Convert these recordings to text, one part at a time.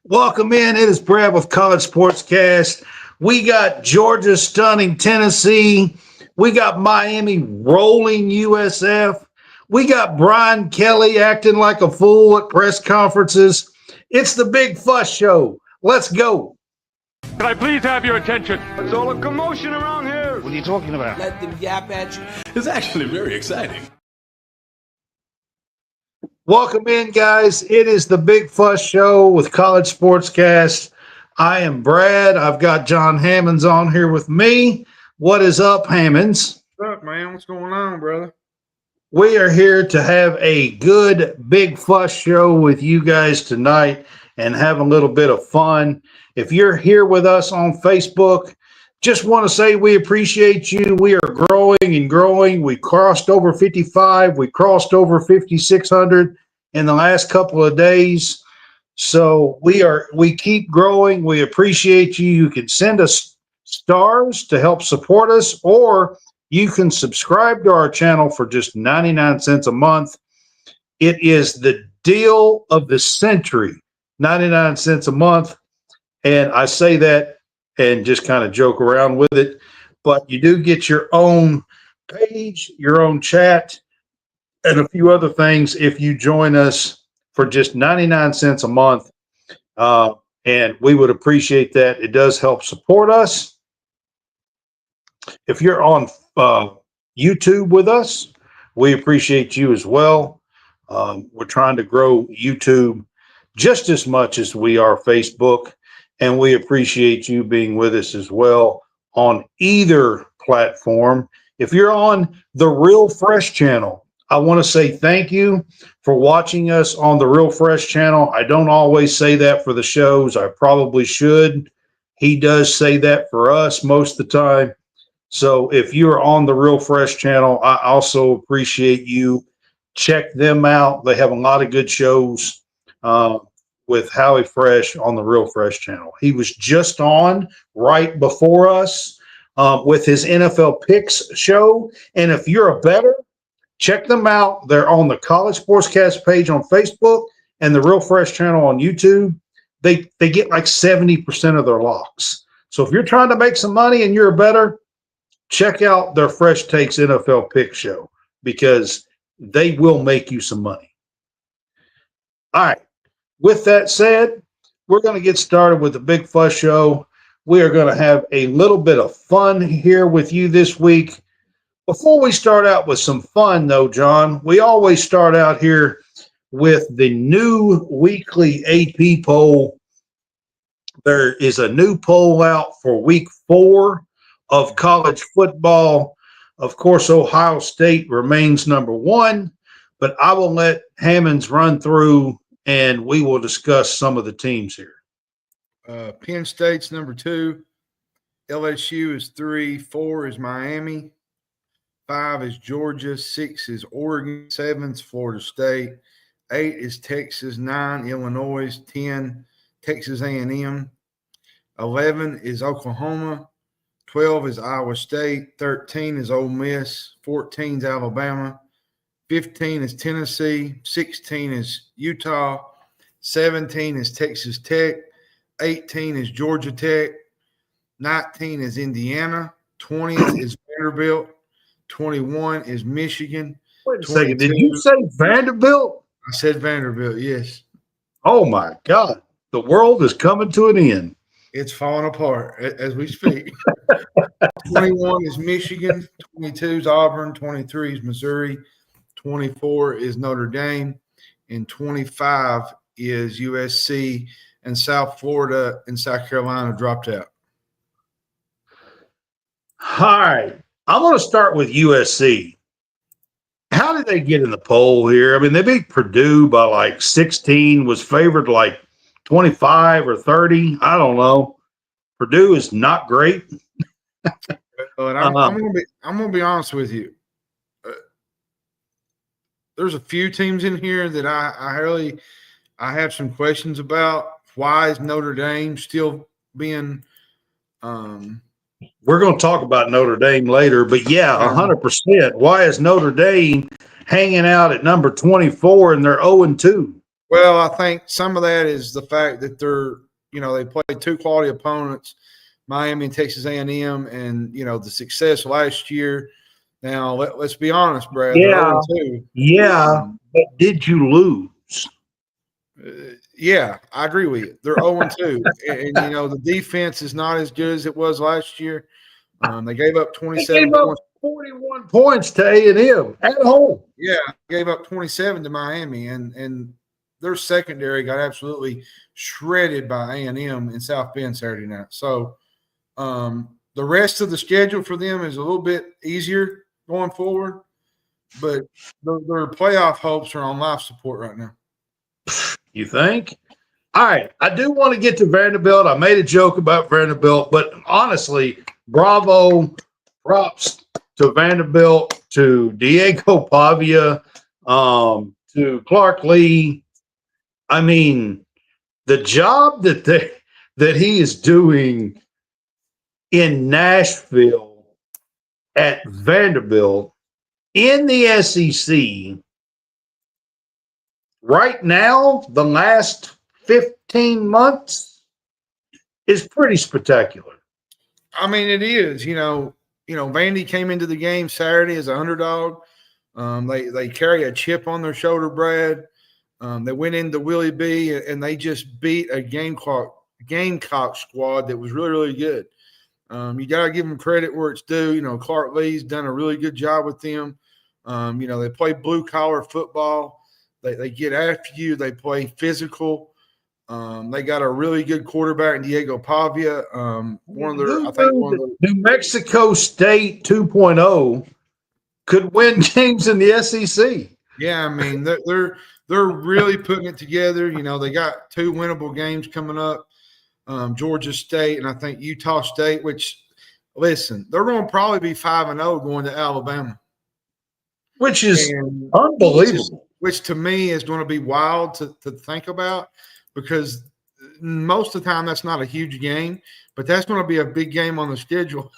Welcome in. It is Brad with College SportsCast. We got Georgia stunning Tennessee. We got Miami rolling USF. We got Brian Kelly acting like a fool at press conferences. It's the Big Fuss Show. Let's go. Can I please have your attention? There's all a commotion around here. What are you talking about? Let them yap at you. It's actually very exciting. Welcome in, guys. It is the Big Fuss Show with College SportsCast. I am Brad. I've got John Hammonds on here with me. What is up, Hammonds? What's up, man? What's going on, brother? We are here to have a good Big Fuss Show with you guys tonight and have a little bit of fun. If you're here with us on Facebook, just want to say we appreciate you. We are growing and growing. We crossed over 55. We crossed over 5,600 in the last couple of days. So we keep growing. We appreciate you. You can send us stars to help support us, or you can subscribe to our channel for just 99 cents a month. It is the deal of the century, 99 cents a month. And I say that and just kind of joke around with it. But you do get your own page, your own chat, and a few other things if you join us for just 99 cents a month. And we would appreciate that. It does help support us. If you're on YouTube with us, we appreciate you as well. We're trying to grow YouTube just as much as we are Facebook. And we appreciate you being with us as well on either platform. If you're on the Real Fresh channel, I want to say thank you for watching us on the Real Fresh channel. I don't always say that for the shows. I probably should. He does say that for us most of the time. So if you're on the Real Fresh channel, I also appreciate you. Check them out. They have a lot of good shows. With Howie Fresh on the Real Fresh channel. He was just on right before us with his NFL Picks show. And if you're a bettor, check them out. They're on the College SportsCast page on Facebook and the Real Fresh channel on YouTube. They get like 70% of their locks. So if you're trying to make some money and you're a bettor, check out their Fresh Takes NFL Picks show because they will make you some money. All right. With that said, we're going to get started with the Big Fuss Show. We are going to have a little bit of fun here with you this week. Before we start out with some fun, though, John, we always start out here with the new weekly AP poll. There is a new poll out for week 4 of college football. Of course, Ohio State remains number 1, but I will let Hammonds run through and we will discuss some of the teams here. Penn State's number 2. LSU is 3. 4 is Miami. 5 is Georgia. 6 is Oregon. 7 is Florida State. 8 is Texas. 9, Illinois. 10, Texas A&M. 11 is Oklahoma. 12 is Iowa State. 13 is Ole Miss. 14 is Alabama. 15 is Tennessee, 16 is Utah, 17 is Texas Tech, 18 is Georgia Tech, 19 is Indiana, 20 is Vanderbilt, 21 is Michigan. Wait a second, did you say Vanderbilt? I said Vanderbilt, yes. Oh, my God. The world is coming to an end. It's falling apart as we speak. 21 is Michigan, 22 is Auburn, 23 is Missouri, 24 is Notre Dame, and 25 is USC, and South Florida and South Carolina dropped out. All right. I'm going to start with USC. How did they get in the poll here? I mean, they beat Purdue by like 16, was favored like 25 or 30. I don't know. Purdue is not great. But I'm going to be honest with you. There's a few teams in here that I have some questions about. Why is Notre Dame still being we're going to talk about Notre Dame later, but yeah, 100%. Why is Notre Dame hanging out at number 24 and they're 0-2? Well, I think some of that is the fact that they played two quality opponents, Miami and Texas A&M, and the success last year. Now let's be honest, Brad. They're Yeah, 0-2. yeah. But did you lose? Yeah, I agree with you. They're 0-2, and the defense is not as good as it was last year. They gave up They 27 gave up points. 41 points to A&M at home. Yeah, gave up 27 to Miami, and their secondary got absolutely shredded by A&M in South Bend Saturday night. So the rest of the schedule for them is a little bit easier going forward, but their playoff hopes are on life support right now. You think? All right. I do want to get to Vanderbilt. I made a joke about Vanderbilt, but honestly, bravo, props to Vanderbilt, to Diego Pavia, to Clark Lee. I mean, the job that he is doing in Nashville at Vanderbilt in the SEC right now, the last 15 months is pretty spectacular. I mean, it is. Vandy came into the game Saturday as an underdog. They carry a chip on their shoulder, Brad. They went into Willie B, and they just beat a Gamecock squad that was really, really good. You got to give them credit where it's due. Clark Lee's done a really good job with them. They play blue-collar football. They get after you. They play physical. They got a really good quarterback in Diego Pavia. New Mexico State 2.0 could win games in the SEC. Yeah, I mean they're really putting it together. They got two winnable games coming up. Georgia State and I think Utah State. Which, listen, they're going to probably be 5-0 going to Alabama, which is unbelievable. Which to me is going to be wild to think about, because most of the time that's not a huge game, but that's going to be a big game on the schedule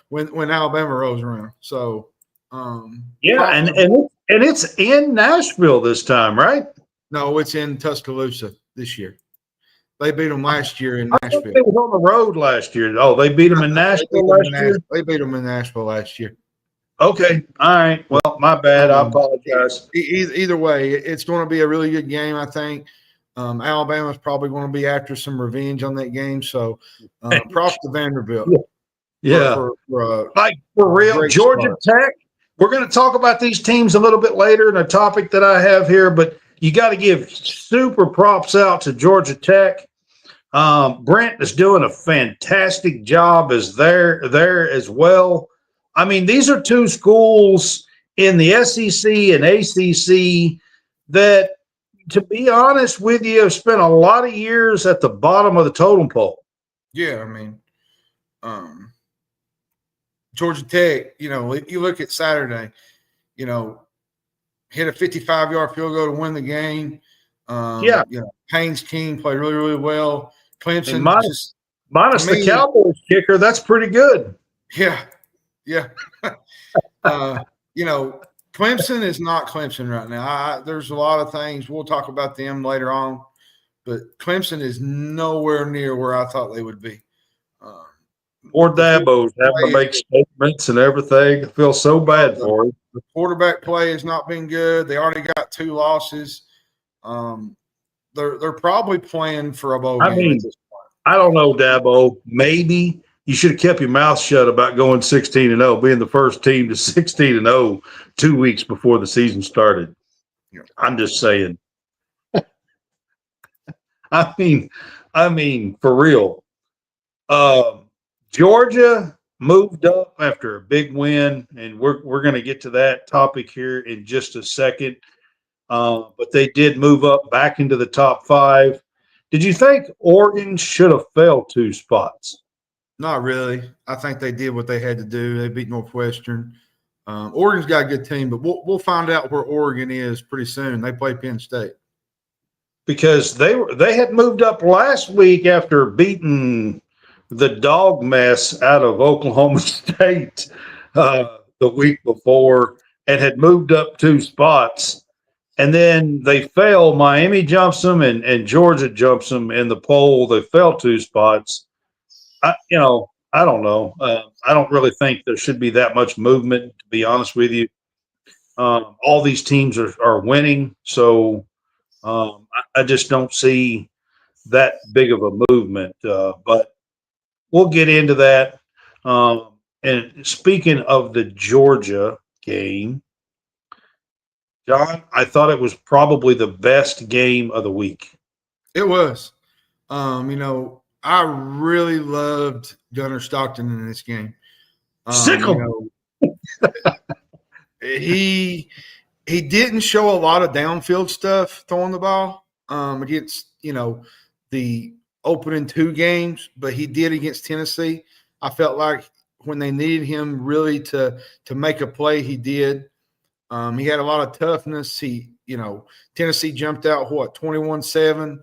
when Alabama rolls around. So, yeah, and it's in Nashville this time, right? No, it's in Tuscaloosa this year. They beat them last year in Nashville. They was on the road last year. Oh, they beat them in Nashville last year? They beat them in Nashville last year. Okay. All right. Well, my bad. I apologize. Either way, it's going to be a really good game, I think. Alabama's probably going to be after some revenge on that game. So, props to Vanderbilt. Yeah. For real. Georgia Tech. We're going to talk about these teams a little bit later in a topic that I have here, but you got to give super props out to Georgia Tech. Brent is doing a fantastic job as there as well. I mean, these are two schools in the SEC and ACC that, to be honest with you, have spent a lot of years at the bottom of the totem pole. Yeah, I mean, Georgia Tech, you look at Saturday, hit a 55-yard field goal to win the game. Haynes King played really, really well. Clemson minus the Cowboys kicker, that's pretty good. Yeah. Clemson is not Clemson right now. There's a lot of things. We'll talk about them later on, but Clemson is nowhere near where I thought they would be. Or Dabo's having to make statements and everything. I feel so bad for him. The quarterback play has not been good. They already got 2 losses. They're probably playing for a bowl game. I mean, I don't know, Dabo. Maybe you should have kept your mouth shut about going 16-0, being the first team to 16-0 2 weeks before the season started. Yeah. I'm just saying. I mean, for real. Georgia moved up after a big win, and we're going to get to that topic here in just a second. But they did move up back into the top 5. Did you think Oregon should have fell 2 spots? Not really. I think they did what they had to do. They beat Northwestern. Oregon's got a good team, but we'll find out where Oregon is pretty soon. They play Penn State. Because they had moved up last week after beating the dog mess out of Oklahoma State the week before, and had moved up 2 spots. and then they fell. Miami jumps them, and Georgia jumps them in the poll. They fell 2 spots. I don't know. I don't really think there should be that much movement, to be honest with you. All these teams are winning, so I just don't see that big of a movement. But we'll get into that. And speaking of the Georgia game, John, I thought it was probably the best game of the week. It was. I really loved Gunnar Stockton in this game. Sickle. He didn't show a lot of downfield stuff throwing the ball against the opening 2 games, but he did against Tennessee. I felt like when they needed him really to make a play, he did. He had a lot of toughness. Tennessee jumped out 21-7.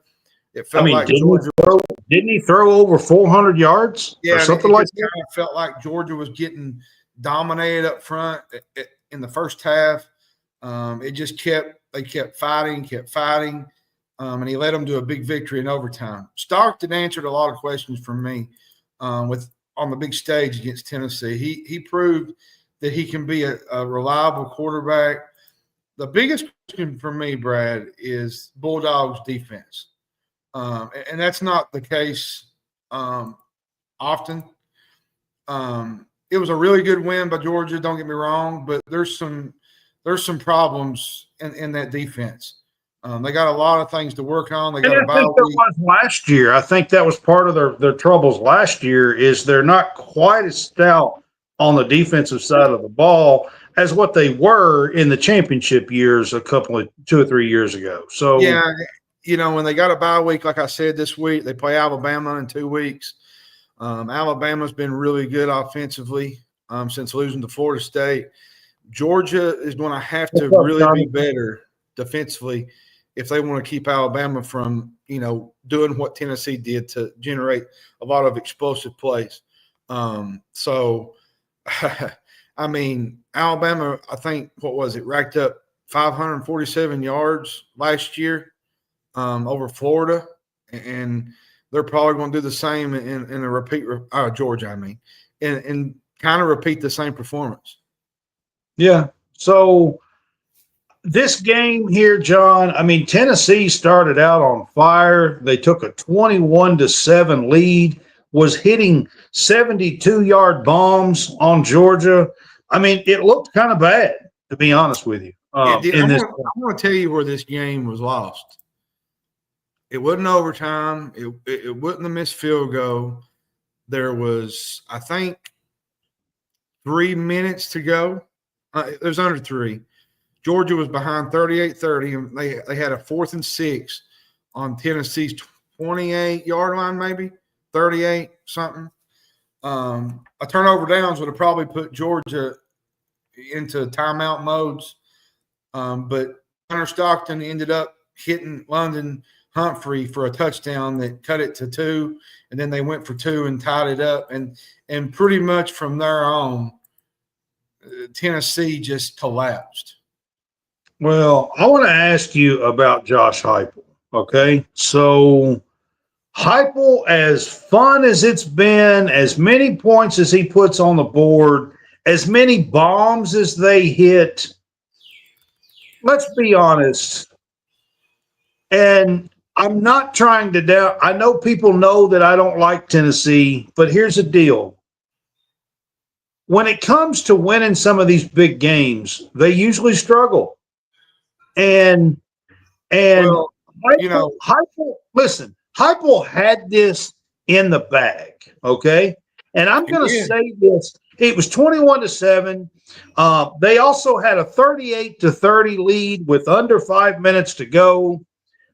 It felt like Georgia. Didn't he throw over 400 yards? Yeah, or something like that? Kind of felt like Georgia was getting dominated up front in the first half. They kept fighting, and he led them to a big victory in overtime. Stockton answered a lot of questions from me on the big stage against Tennessee. He proved that he can be a reliable quarterback. The biggest question for me, Brad, is Bulldogs defense. And that's not the case often. It was a really good win by Georgia, don't get me wrong, but there's some problems in that defense. They got a lot of things to work on. They got and I think that was last year. I think that was part of their troubles last year is they're not quite as stout on the defensive side of the ball as what they were in the championship years 2 or 3 years ago. So yeah, when they got a bye week, like I said, this week they play Alabama in 2 weeks. Alabama's been really good offensively since losing to Florida State. Georgia is going to have to really be better defensively if they want to keep Alabama from, doing what Tennessee did to generate a lot of explosive plays. I mean, Alabama, I think, racked up 547 yards last year over Florida, and they're probably going to do the same in a repeat Georgia, and kind of repeat the same performance. Yeah. So this game here, John, Tennessee started out on fire. They took a 21-7 lead, was hitting 72-yard bombs on Georgia. It looked kind of bad, to be honest with you. I'm going to tell you where this game was lost. It wasn't overtime. It wasn't a missed field goal. There was, I think, 3 minutes to go. It was under 3. Georgia was behind 38-30, and they had a 4th and 6 on Tennessee's 28-yard line, maybe 38 something. A turnover downs would have probably put Georgia into timeout modes, but Gunnar Stockton ended up hitting London Humphrey for a touchdown that cut it to 2, and then they went for 2 and tied it up, and pretty much from there on, Tennessee just collapsed. Well, I want to ask you about Josh Heupel. Okay, so Heupel, as fun as it's been, as many points as he puts on the board, as many bombs as they hit, let's be honest. And I'm not trying to doubt. I know people know that I don't like Tennessee, but here's the deal. When it comes to winning some of these big games, they usually struggle. And well, Heupel had this in the bag, okay? And I'm going to say this. It was 21-7. They also had a 38-30 lead with under 5 minutes to go.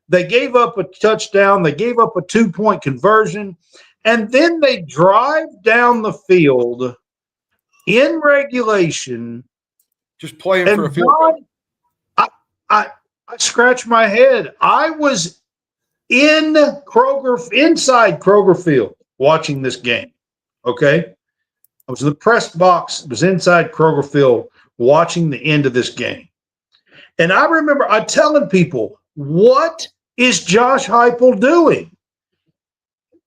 They gave up a touchdown. They gave up a 2-point conversion. And then they drive down the field in regulation. Just playing for a field goal. I scratched my head. I was inside Kroger Field watching this game. Okay. I was in the press box, was inside Kroger Field watching the end of this game. And I remember I telling people, what is Josh Heupel doing?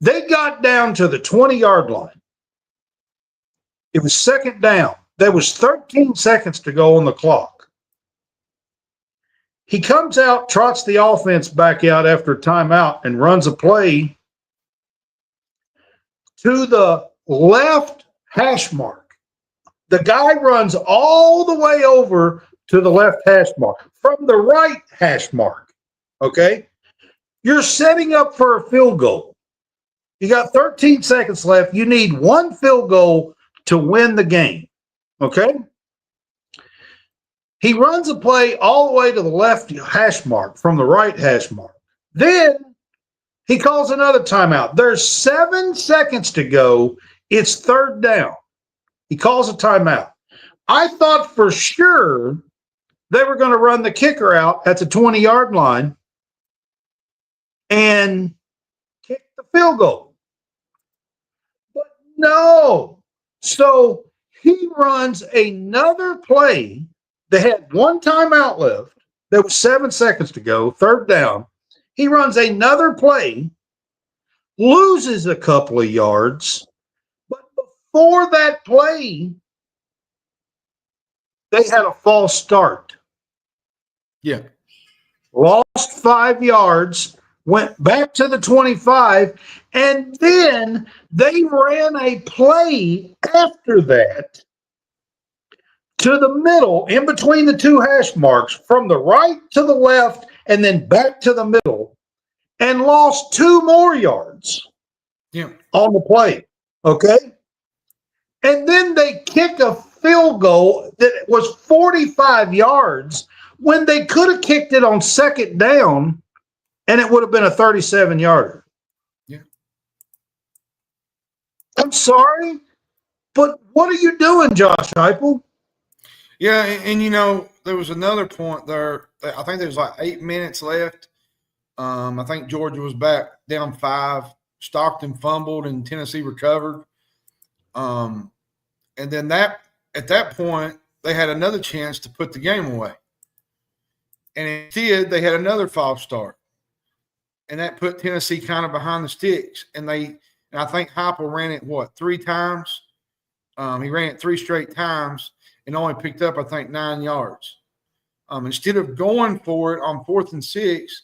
They got down to the 20-yard line. It was second down. There was 13 seconds to go on the clock. He comes out, trots the offense back out after a timeout, and runs a play to the left hash mark. The guy runs all the way over to the left hash mark from the right hash mark. Okay? You're setting up for a field goal. You got 13 seconds left. You need one field goal to win the game. Okay? He runs a play all the way to the left hash mark from the right hash mark. Then he calls another timeout. There's 7 seconds to go. It's third down. He calls a timeout. I thought for sure they were going to run the kicker out at the 20-yard line and kick the field goal. But no. So he runs another play. They had one timeout left. There was 7 seconds to go, third down. He runs another play, loses a couple of yards. But before that play, they had a false start. Yeah. Lost 5 yards, went back to the 25, and then they ran a play after that to the middle, in between the two hash marks, from the right to the left, and then back to the middle, and lost 2 more yards on the play. Okay? And then they kick a field goal that was 45 yards when they could have kicked it on second down, and it would have been a 37-yarder. Yeah. I'm sorry, but what are you doing, Josh Heupel? Yeah, and there was another point there. I think there was like 8 minutes left. I think Georgia was back down 5. Stockton fumbled and Tennessee recovered. And then at that point, they had another chance to put the game away. And instead, they had another false start. And that put Tennessee kind of behind the sticks. And I think Heupel ran it, 3 times? He ran it 3 straight times and only picked up, I think, 9 yards. Instead of going for it on 4th and 6,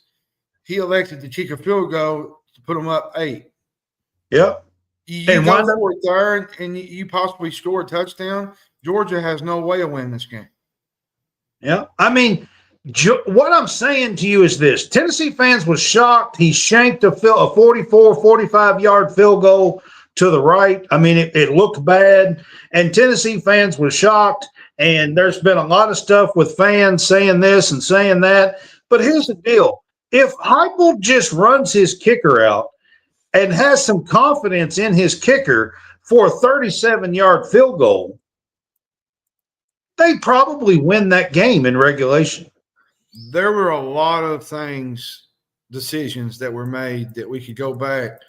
he elected to kick a field goal to put them up 8. Yep. You go for it there, and you possibly score a touchdown. Georgia has no way of winning this game. Yeah. I mean, what I'm saying to you is this. Tennessee fans was shocked. He shanked a 44, 45-yard field goal to the right. I mean, it looked bad. And Tennessee fans were shocked. And there's been a lot of stuff with fans saying this and saying that. But here's the deal. If Heupel just runs his kicker out and has some confidence in his kicker for a 37-yard field goal, they probably win that game in regulation. There were a lot of decisions that were made that we could go back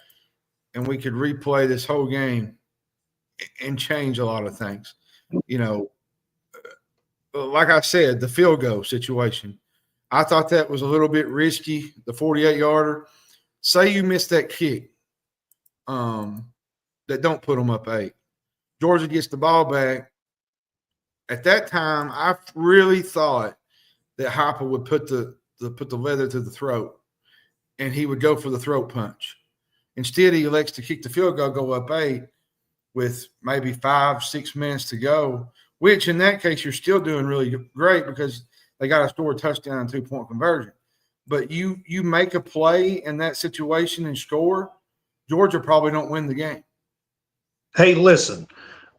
and we could replay this whole game and change a lot of things. Like I said, the field goal situation, I thought that was a little bit risky, the 48-yarder. Say you missed that kick that don't put them up 8. Georgia gets the ball back. At that time, I really thought that Heupel would put the leather to the throat, and he would go for the throat punch. Instead, he elects to kick the field goal, go up 8 with maybe 5-6 minutes to go, which in that case, you're still doing really great because they got to score a touchdown and 2-point conversion. But you make a play in that situation and score, Georgia probably don't win the game. Hey, listen,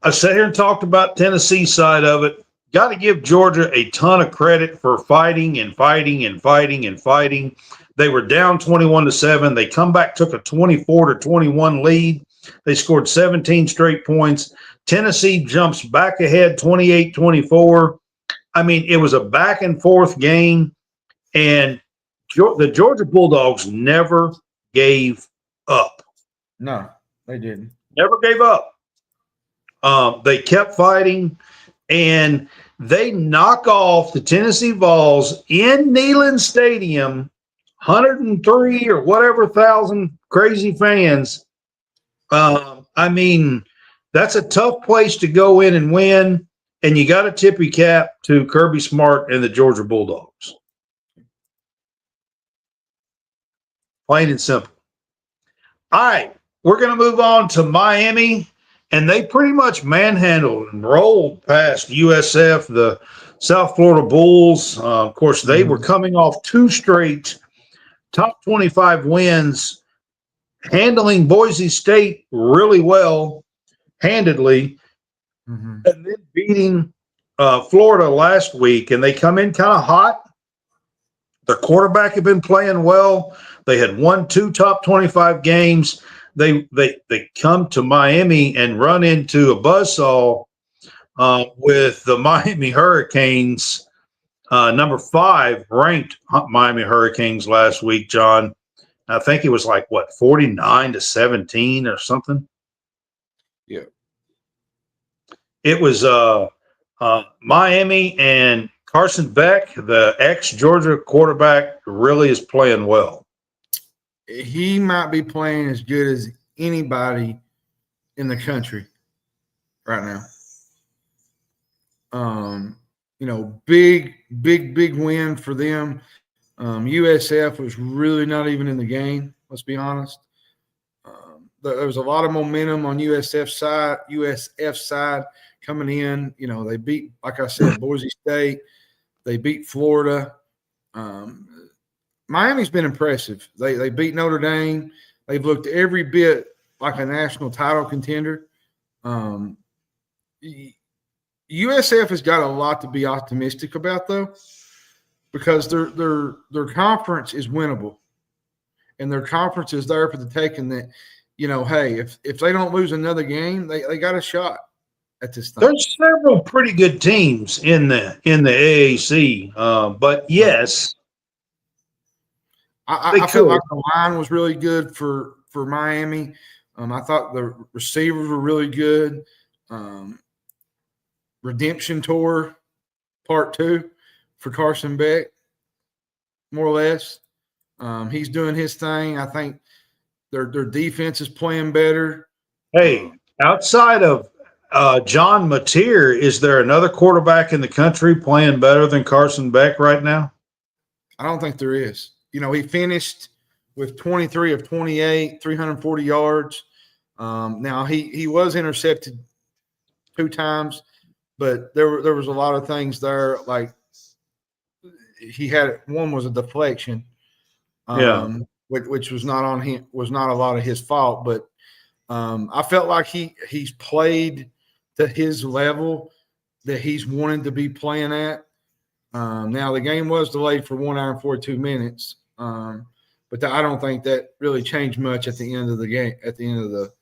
I sat here and talked about Tennessee's side of it. Got to give Georgia a ton of credit for fighting and fighting and fighting and fighting. They were down 21-7. They come back, took a 24-21 lead. They scored 17 straight points. Tennessee jumps back ahead 28-24. I mean, it was a back and forth game, and the Georgia Bulldogs never gave up. No, they didn't. Never gave up. They kept fighting. and they knock off the Tennessee Vols in Neyland Stadium, 103 or whatever thousand crazy fans. I mean, that's a tough place to go in and win, and you got to tip your cap to Kirby Smart and the Georgia Bulldogs. Plain and simple. All right, we're going to move on to Miami, and they pretty much manhandled and rolled past USF, the South Florida Bulls. Of course, they were coming off 2 straight top 25 wins, handling Boise State really well, handedly, and then beating Florida last week. And they come in kind of hot. Their quarterback had been playing well. They had won 2 top 25 games. They come to Miami and run into a buzzsaw with the Miami Hurricanes, number 5 ranked Miami Hurricanes last week, John. I think it was like, 49-17 or something? Yeah. It was Miami, and Carson Beck, the ex-Georgia quarterback, really is playing well. He might be playing as good as anybody in the country right now. Big win for them. USF was really not even in the game, let's be honest. There was a lot of momentum on USF side coming in. They beat, like I said, Boise State. They beat Florida. Miami's been impressive. They beat Notre Dame. They've looked every bit like a national title contender. USF has got a lot to be optimistic about, though, because their conference is winnable, and their conference is there for the taking. That, hey, if they don't lose another game, they got a shot at this thing. There's several pretty good teams in the AAC, but yes, I feel like the line was really good for Miami. I thought the receivers were really good. Redemption tour part 2 for Carson Beck, more or less. He's doing his thing. I think their defense is playing better. Hey, outside of John Mateer, is there another quarterback in the country playing better than Carson Beck right now? I don't think there is. He finished with 23 of 28, 340 yards. Now, he was intercepted 2 times, but there was a lot of things there. Like, he had one was a deflection, which was not on him, was not a lot of his fault. But I felt like he's played to his level that he's wanted to be playing at. Now the game was delayed for 1 hour and 42 minutes, but I don't think that really changed much at the end of the game. At the end of the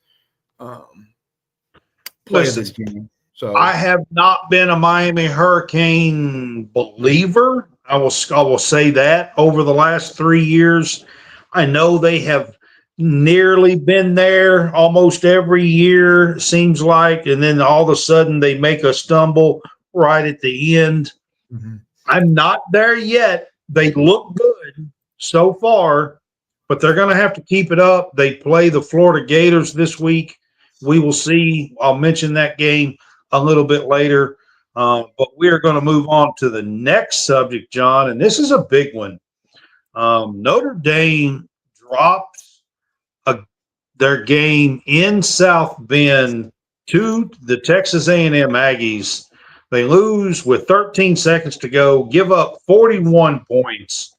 play of this game. So I have not been a Miami Hurricane believer. I will say that over the last 3 years. I know they have nearly been there almost every year, seems like, and then all of a sudden they make a stumble right at the end. Mm-hmm. I'm not there yet. They look good so far, but they're going to have to keep it up. They play the Florida Gators this week. We will see. I'll mention that game a little bit later. But we're going to move on to the next subject, John, and this is a big one. Notre Dame drops their game in South Bend to the Texas A&M Aggies. They lose with 13 seconds to go, give up 41 points,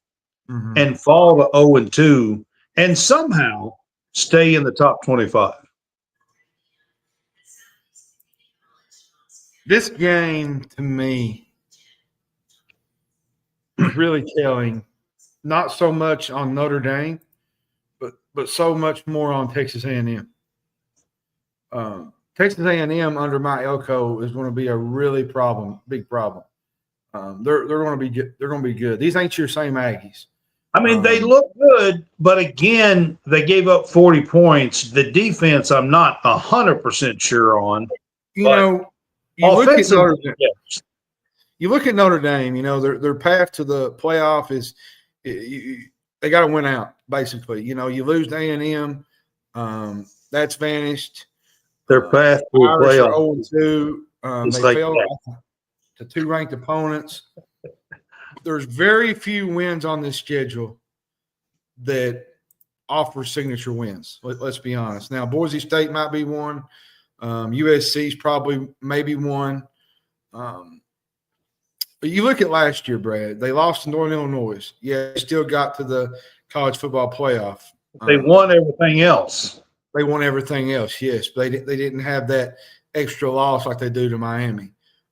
and fall to 0-2, and somehow stay in the top 25. This game, to me, is really telling, not so much on Notre Dame, but so much more on Texas A&M. Texas A&M under Mike Elko is going to be a really big problem. They're going to be good. These ain't your same Aggies. I mean, they look good, but again, they gave up 40 points. The defense, I'm not 100% sure on. you look at Offensive, Notre Dame. yes. You look at Notre Dame. You know their path to the playoff is they got to win out. Basically, you know, you lose to A&M, that's vanished. Their path to a Irish are playoff 0-2. is They like failed that. to two ranked opponents. There's very few wins on this schedule that offer signature wins. Let's be honest. Now, Boise State might be one. USC's probably maybe one. But you look at last year, Brad. They lost to Northern Illinois. Yeah, they still got to the college football playoff. They won everything else. They won everything else, yes. But they didn't have that extra loss like they do to Miami.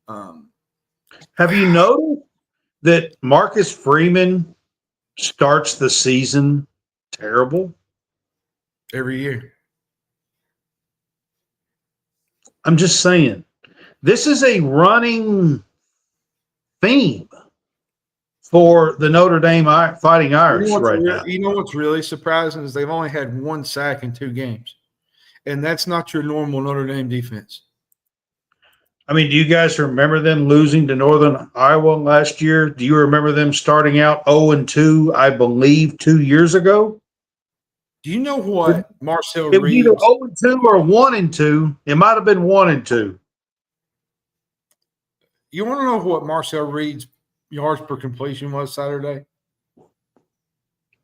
Have you noticed that Marcus Freeman starts the season terrible? Every year. I'm just saying. This is a running theme for the Notre Dame Fighting Irish now. You know what's really surprising is they've only had one sack in 2 games. And that's not your normal Notre Dame defense. I mean, do you guys remember them losing to Northern Iowa last year? Do you remember them starting out 0-2, I believe, 2 years ago? Do you know what Marcel It was Reed? either 0-2 or 1-2. It might have been 1-2. You want to know what Marcel Reed's yards per completion was Saturday?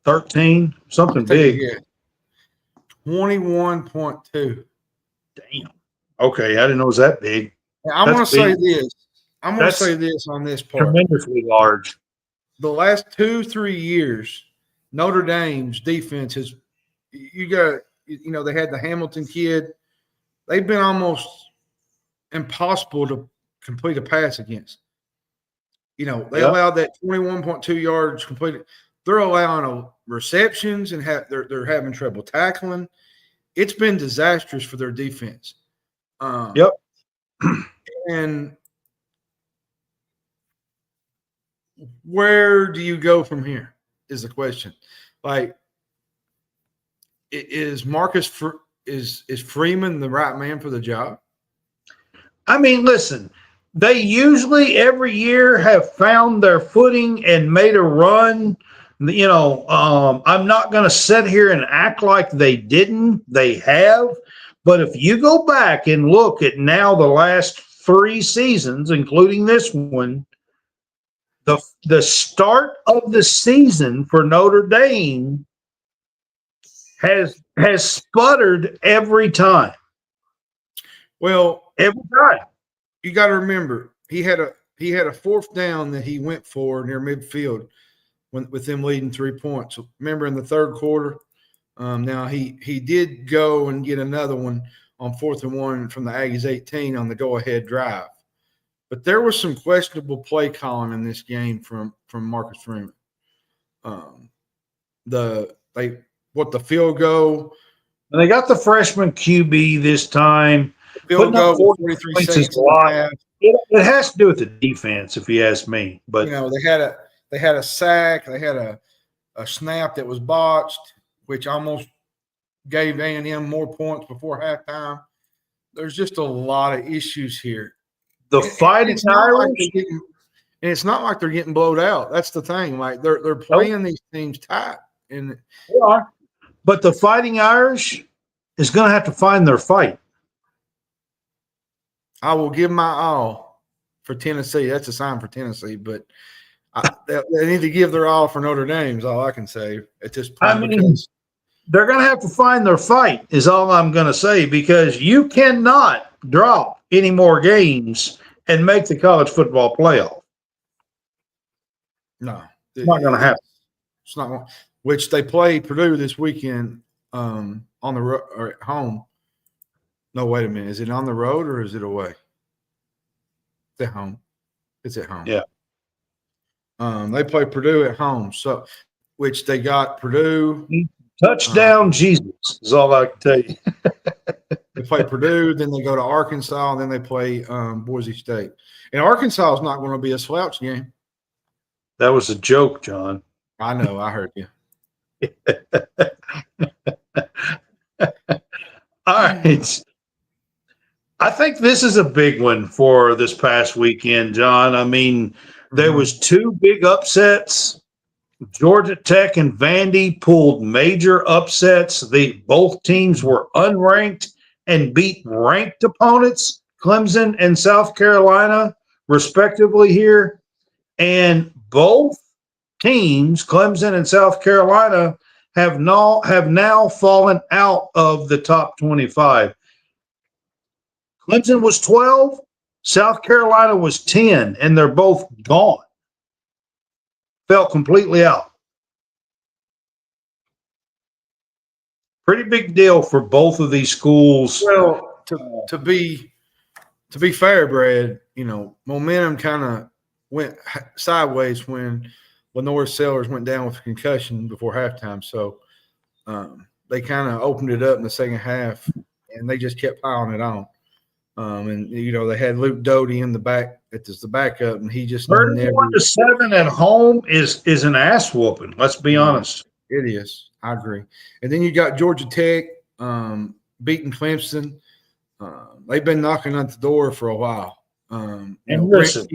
13, something big. 21.2. Damn. Okay, I didn't know it was that big. Now, I'm going to say this. I'm going to say this on this part. Tremendously large. The last 2-3 years, Notre Dame's defense has – you know, they had the Hamilton kid. They've been almost impossible to complete a pass against. You know, they allowed that 21.2 yards completed. They're allowing receptions and they're having trouble tackling. It's been disastrous for their defense. Yep. And where do you go from here is the question. Like, is is Freeman the right man for the job? I mean, listen, they usually every year have found their footing and made a run. You know, I'm not going to sit here and act like they didn't. They have. But if you go back and look at now the last 3 seasons, including this one, the start of the season for Notre Dame has sputtered every time. Well, every time. You got to remember, he had a 4th down that he went for near midfield with them leading 3 points. Remember in the 3rd quarter. Now he did go and get another one on 4th and 1 from the Aggies 18 on the go-ahead drive. But there was some questionable play calling in this game from Marcus Freeman. The field goal. And they got the freshman QB this time. Field goal 43 seconds. It has to do with the defense, if you ask me. But you know, they had a sack, they had a snap that was botched, which almost gave A&M more points before halftime. There's just a lot of issues here. The Fighting Irish, and it's not like they're getting blowed out. That's the thing. Like they're playing these teams tight, and they are. But the Fighting Irish is going to have to find their fight. I will give my all for Tennessee. That's a sign for Tennessee, but they need to give their all for Notre Dame. Is all I can say at this point. I mean, they're going to have to find their fight. Is all I'm going to say, because you cannot drop any more games and make the college football playoff. No, it's not going to happen. It's not going. Which they play Purdue this weekend on the road or at home. No, wait a minute. Is it on the road or is it away? It's at home. It's at home. Yeah. They play Purdue at home. So, which they got Purdue. Touchdown, Jesus is all I can tell you. They play Purdue, then they go to Arkansas, and then they play Boise State. And Arkansas is not going to be a slouch game. That was a joke, John. I know. I heard you. All right. I think this is a big one for this past weekend, John. I mean, there was two big upsets. Georgia Tech and Vandy pulled major upsets. Both teams were unranked and beat ranked opponents, Clemson and South Carolina, respectively here. And both teams, Clemson and South Carolina, have now fallen out of the top 25. Clemson was 12, South Carolina was 10, and they're both gone. Fell completely out. Pretty big deal for both of these schools. Well, to be fair, Brad, momentum kind of went sideways when Lenore Sellers went down with a concussion before halftime. So they kind of opened it up in the second half, and they just kept piling it on. And they had Luke Doty in the back as the backup, and he just 31-7 at home is an ass whooping. Let's be honest. It is. I agree. And then you got Georgia Tech beating Clemson. They've been knocking at the door for a while. And listen,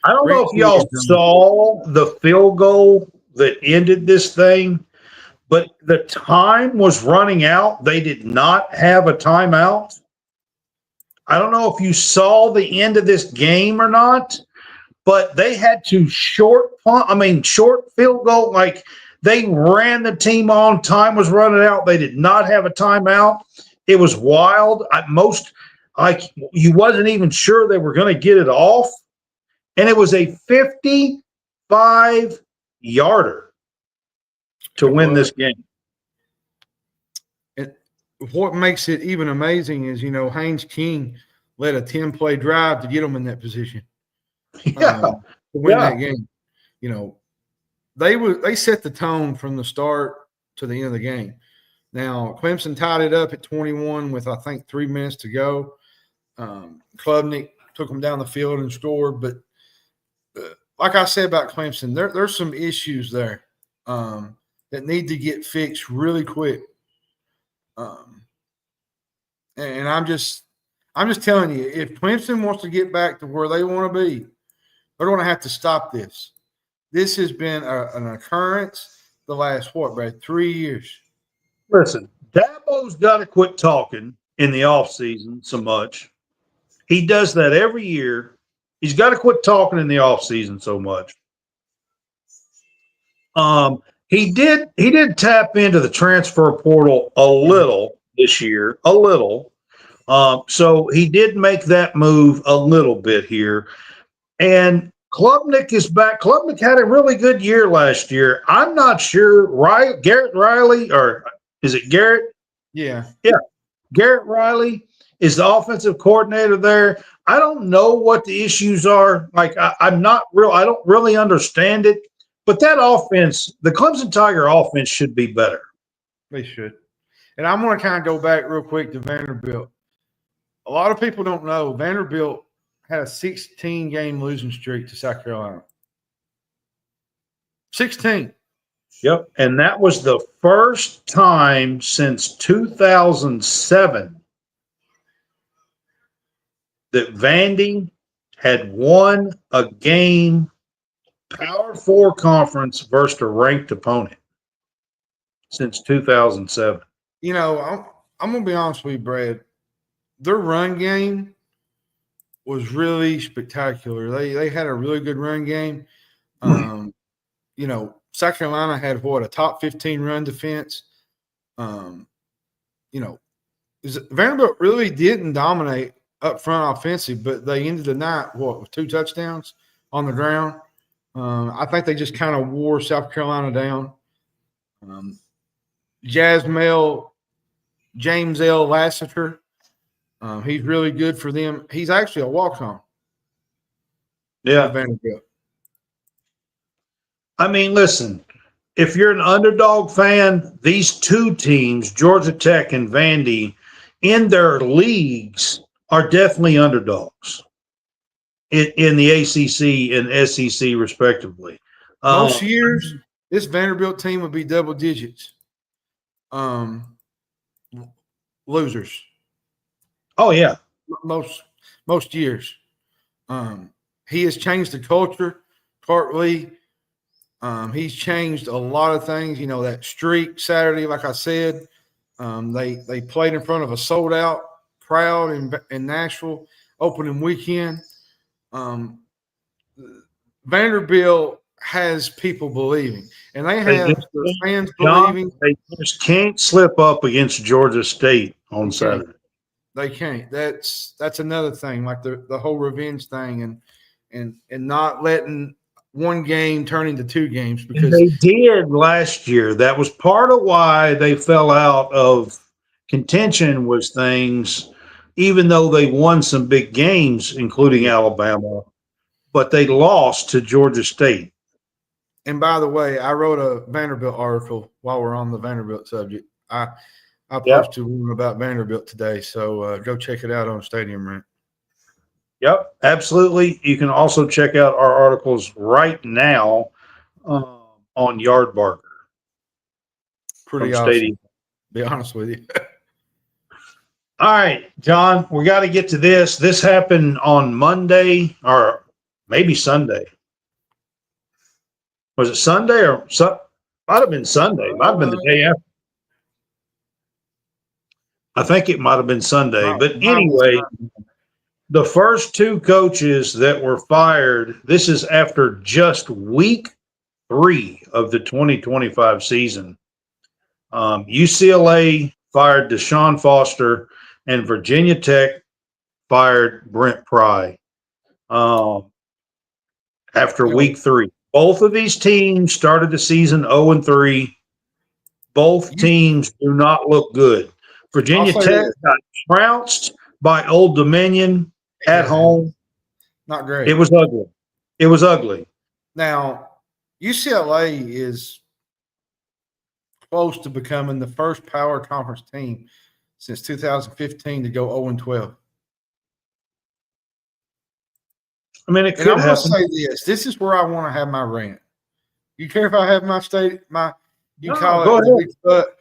I don't know if y'all saw the field goal that ended this thing, but the time was running out. They did not have a timeout. I don't know if you saw the end of this game or not, but they had to short field goal. Like, they ran the team on. Time was running out. They did not have a timeout. It was wild. You wasn't even sure they were going to get it off. And it was a 55-yarder to win this game. What makes it even amazing is, Haynes King led a 10-play drive to get them in that position. To win that game. They set the tone from the start to the end of the game. Now, Clemson tied it up at 21 with, I think, 3 minutes to go. Klubnik took them down the field and scored. But like I said about Clemson, there's some issues there that need to get fixed really quick. And I'm just telling you, if Clemson wants to get back to where they want to be, they're going to have to stop this. This has been an occurrence the last, Brad, 3 years. Listen, Dabo's got to quit talking in the offseason so much. He does that every year. He's got to quit talking in the offseason so much. He did tap into the transfer portal a little this year, a little. So he did make that move a little bit here. And Klubnik is back. Klubnik had a really good year last year. I'm not sure. Garrett Riley, or is it Garrett? Yeah. Garrett Riley is the offensive coordinator there. I don't know what the issues are. I don't really understand it. But that offense, the Clemson Tiger offense, should be better. They should. And I'm going to kind of go back real quick to Vanderbilt. A lot of people don't know Vanderbilt had a 16-game losing streak to South Carolina. 16. Yep, and that was the first time since 2007 that Vandy had won a game, Power 4 conference versus a ranked opponent since 2007. I'm going to be honest with you, Brad. Their run game was really spectacular. They had a really good run game. South Carolina had a top 15 run defense. Vanderbilt really didn't dominate up front offensive, but they ended the night with 2 touchdowns on the ground. I think they just kind of wore South Carolina down. James L. Lassiter. He's really good for them. He's actually a walk-on. Yeah. Vanderbilt. I mean, listen, if you're an underdog fan, these two teams, Georgia Tech and Vandy, in their leagues are definitely underdogs in the ACC and SEC, respectively. Most years, this Vanderbilt team would be double digits. Losers. Oh, yeah. most years. He has changed the culture partly. He's changed a lot of things. That streak Saturday, like I said, they played in front of a sold-out crowd in Nashville opening weekend. Vanderbilt has people believing, and they have their fans believing. They just can't slip up against Georgia State on Saturday. They can't. That's another thing, like the whole revenge thing, and not letting one game turn into two games, because they did last year. That was part of why they fell out of contention, was things, even though they won some big games, including Alabama, but they lost to Georgia State. And by the way, I wrote a Vanderbilt article while we're on the Vanderbilt subject. I posted one about Vanderbilt today, so go check it out on Stadium Rant. Yep, absolutely. You can also check out our articles right now on Yardbarker. Pretty awesome. Stadium. Be honest with you. All right, John, we got to get to this. This happened on Monday or maybe Sunday. Was it Sunday or might have been Sunday? Might have been the day after. I think it might have been Sunday. But anyway, the first two coaches that were fired, this is after just week 3 of the 2025 season. UCLA fired Deshaun Foster, and Virginia Tech fired Brent Pry after week 3. Both of these teams started the season 0-3. Both teams do not look good. Virginia Tech got trounced by Old Dominion at home. Not great. It was ugly. It was ugly. Now, UCLA is close to becoming the first power conference team since 2015 to go 0-12. I mean, it could happen. I'm going to say this. This is where I want to have my rant. You care if I have my you call it, but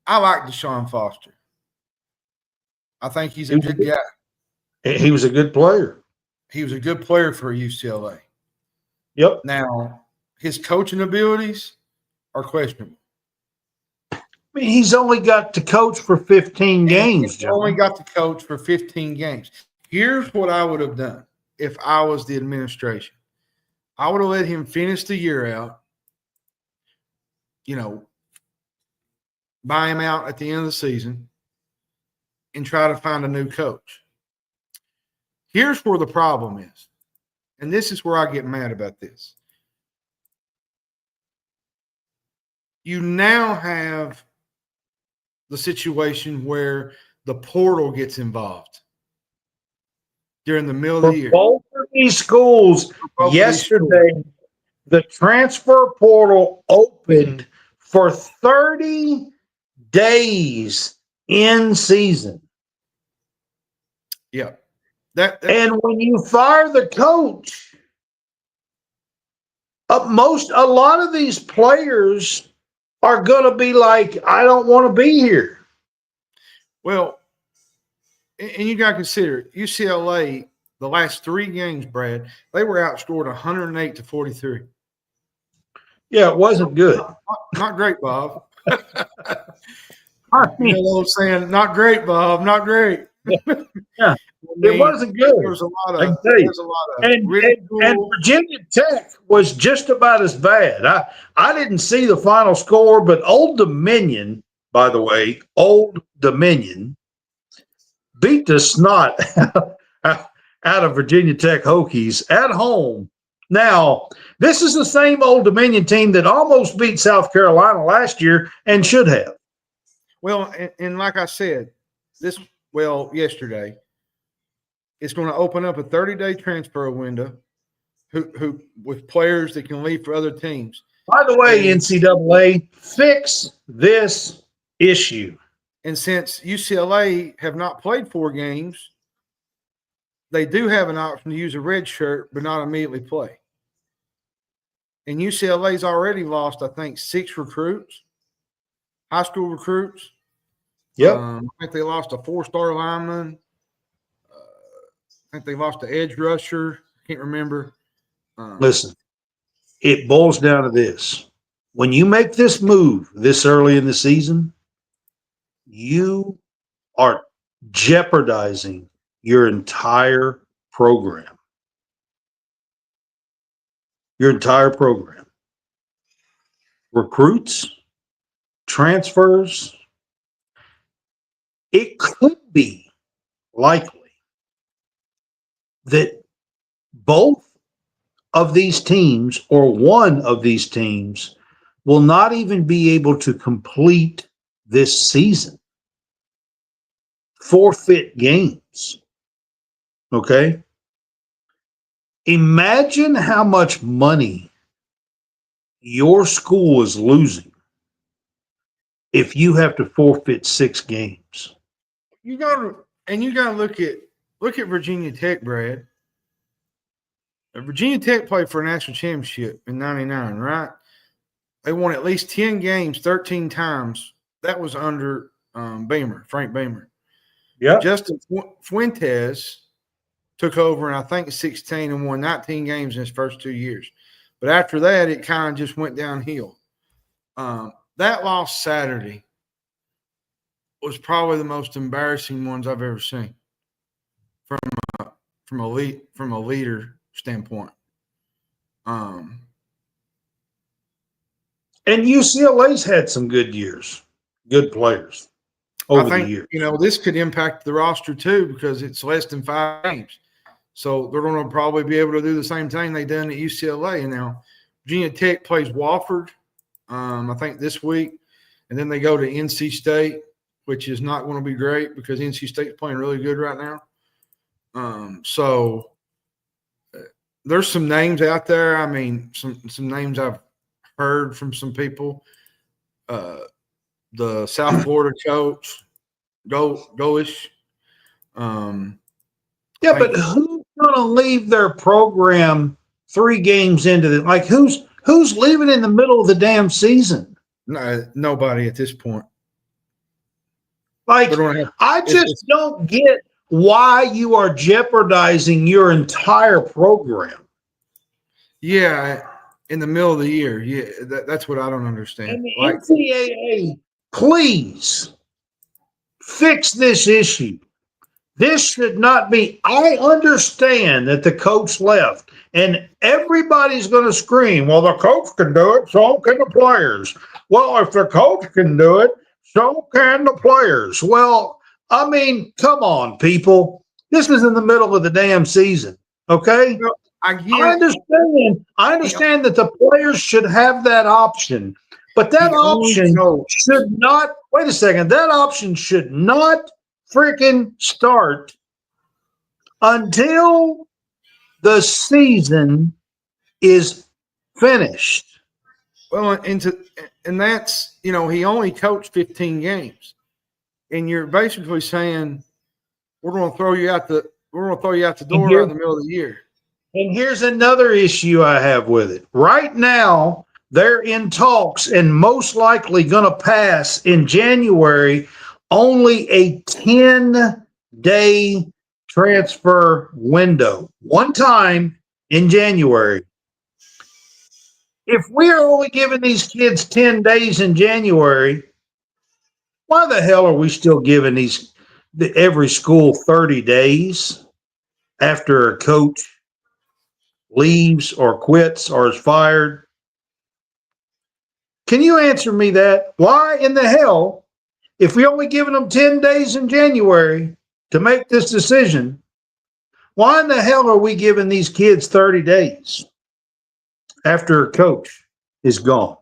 I like Deshaun Foster. I think he's a good guy. He was a good player. He was a good player for UCLA. Yep. Now, his coaching abilities are questionable. I mean, he's only got to coach for 15 games. He's only got to coach for 15 games. Here's what I would have done if I was the administration. I would have let him finish the year out, buy him out at the end of the season, and try to find a new coach. Here's where the problem is, and this is where I get mad about this. You now have the situation where the portal gets involved during the middle of the year. Both of these schools yesterday, the transfer portal opened for 30 days in season. Yeah. And when you fire the coach, a lot of these players are going to be like, I don't want to be here. Well, and you got to consider UCLA, the last 3 games, Brad, they were outscored 108-43. Yeah, it wasn't good. Not great, Bob. You know what I'm saying? Not great, Bob. Not great. Yeah. It wasn't good. There's a lot of and Virginia Tech was just about as bad. I didn't see the final score, but Old Dominion, by the way, Old Dominion beat the snot out of Virginia Tech Hokies at home. Now, this is the same Old Dominion team that almost beat South Carolina last year and should have. Well, and like I said, yesterday, it's going to open up a 30-day transfer window who with players that can leave for other teams. By the way, NCAA, fix this issue. And since UCLA have not played 4 games, they do have an option to use a red shirt but not immediately play. And UCLA's already lost, I think, 6 recruits, high school recruits. Yep. I think they lost a 4-star lineman. think they lost the edge rusher. Can't remember. Listen, it boils down to this. When you make this move this early in the season, you are jeopardizing your entire program. Your entire program. Recruits, transfers. It could be likely that both of these teams or one of these teams will not even be able to complete this season. Forfeit games. Okay? Imagine how much money your school is losing if you have to forfeit 6 games. You gotta look at Virginia Tech, Brad. Virginia Tech played for a national championship in '99, right? They won at least 10 games 13 times. That was under Frank Beamer. Yeah. Justin Fuentes took over in, I think, 16 and won 19 games in his first 2 years. But after that, it kind of just went downhill. That loss Saturday was probably the most embarrassing ones I've ever seen from a leader standpoint. And UCLA's had some good years, good players over the years. This could impact the roster too because it's less than 5 games. So they're going to probably be able to do the same thing they done at UCLA. And now Virginia Tech plays Wofford, I think, this week. And then they go to NC State, which is not going to be great because NC State's playing really good right now. So there's some names out there. I mean, some names I've heard from some people. The South Florida coach, Goish. Yeah, but who's going to leave their program 3 games into the who's leaving in the middle of the damn season? No, nobody at this point. I just don't get why you are jeopardizing your entire program. Yeah, in the middle of the year. Yeah, that's what I don't understand. And the NCAA, please fix this issue. This should not be. I understand that the coach left, and everybody's going to scream, well, the coach can do it, so can the players. Well, if the coach can do it, so can the players. Well, I mean, come on, people. This is in the middle of the damn season, okay? I understand that the players should have that option, but that option should not – wait a second. That option should not freaking start until the season is finished. Well, and that's, he only coached 15 games. And you're basically saying we're going to throw you out the door right in the middle of the year. And here's another issue I have with it. Right now, they're in talks and most likely going to pass in January only a 10-day transfer window. One time in January. If we're only giving these kids 10 days in January, why the hell are we still giving every school 30 days after a coach leaves or quits or is fired? Can you answer me that? Why in the hell, if we only given them 10 days in January to make this decision, why in the hell are we giving these kids 30 days after a coach is gone?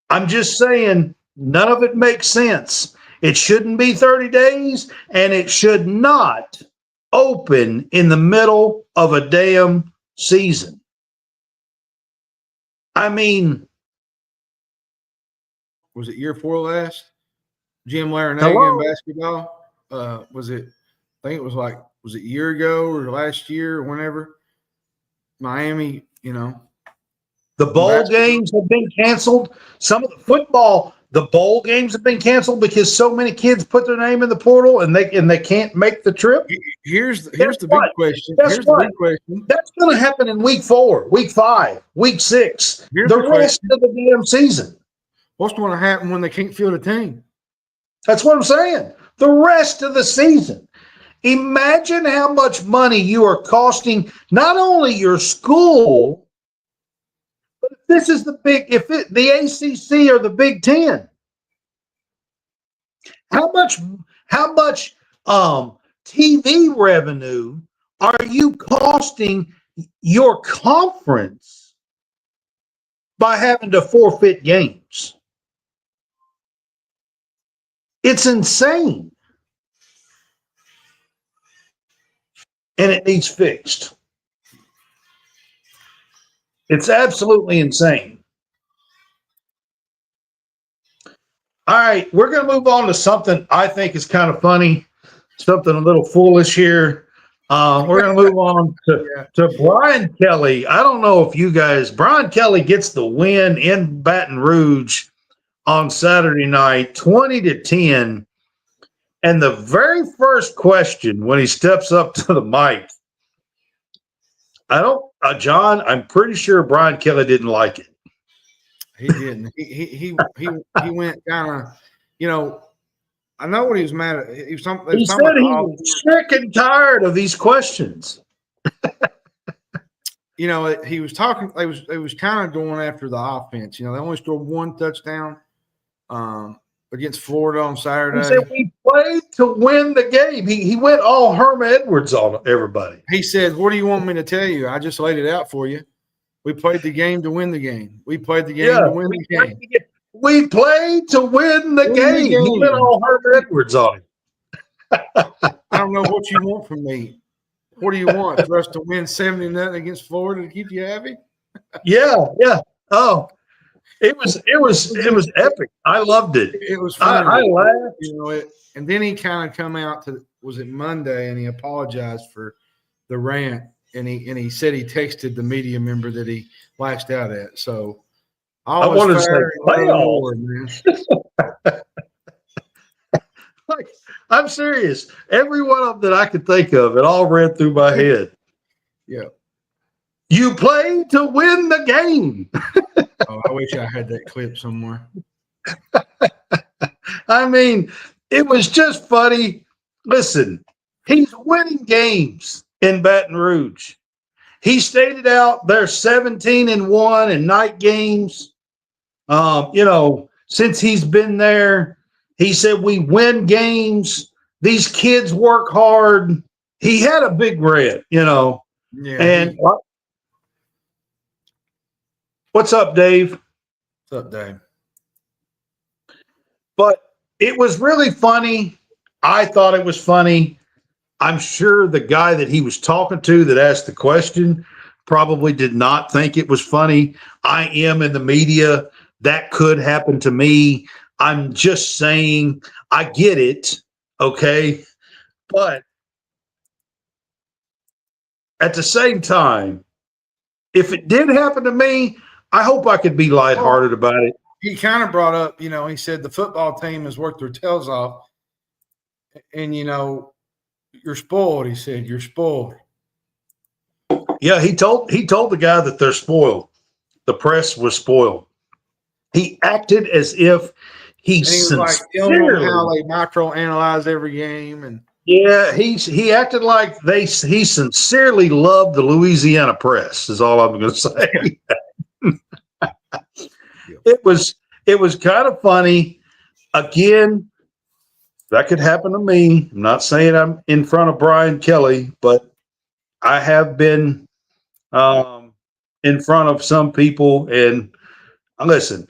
I'm just saying none of it makes sense. It shouldn't be 30 days, and it should not open in the middle of a damn season. I mean, was it year 4 last? Jim Larinaga in basketball? Was it a year ago or last year or whenever? Miami, The bowl games have been canceled. Some of the football The bowl games have been canceled because so many kids put their name in the portal and they can't make the trip. Here's the Guess big what? question. Guess Here's what? the big question. That's going to happen in week 4, week 5, week 6, Here's the the rest question. of the damn season. What's going to happen when they can't field a team? That's what I'm saying. The rest of the season. Imagine how much money you are costing not only your school, but if this is the the ACC or the Big Ten. How much TV revenue are you costing your conference by having to forfeit games? It's insane. And it needs fixed. It's absolutely insane. All right, we're going to move on to something I think is kind of funny, something a little foolish here. We're going to move on to Brian Kelly. I don't know if you guys, Brian Kelly gets the win in Baton Rouge on Saturday night, 20-10. And the very first question when he steps up to the mic, John, I'm pretty sure Brian Kelly didn't like it. He didn't. He went kind of, I know what he was mad at. He said he was sick and tired of these questions. He was talking. They was kind of going after the offense. They only scored 1 touchdown against Florida on Saturday. He said we played to win the game. He went all Herm Edwards on everybody. He said, "What do you want me to tell you? I just laid it out for you. We played the game to win the game. We played the game to win the game. We played to win the game." He went all Herm Edwards on it. I don't know what you want from me. What do you want? For us to win 70-0 against Florida to keep you happy? Yeah. Oh, it was epic. I loved it. It was fun. I laughed. And then he kind of come out was it Monday, and he apologized for the rant, and he said he texted the media member that he lashed out at. So I wanted to say more, man. Like, I'm serious. Every one of them that I could think of, it all ran through my head. Yeah. You played to win the game. Oh, I wish I had that clip somewhere. I mean, it was just funny. Listen, he's winning games in Baton Rouge. He stated out they're 17-1 in night games. Since he's been there, he said we win games. These kids work hard. He had a big rant, Yeah. And what's up, Dave? What's up, Dave? But it was really funny. I thought it was funny. I'm sure the guy that he was talking to that asked the question probably did not think it was funny. I am in the media. That could happen to me. I'm just saying, I get it. Okay. But at the same time, if it did happen to me, I hope I could be lighthearted about it. He kind of brought up, he said the football team has worked their tails off. And, you're spoiled. He said, you're spoiled. Yeah, he told the guy that they're spoiled. The press was spoiled. He acted as if he was like telling them how they microanalyze every game, and he acted like he sincerely loved the Louisiana press. Is all I'm going to say. It was kind of funny. Again, that could happen to me. I'm not saying I'm in front of Brian Kelly, but I have been in front of some people. And listen,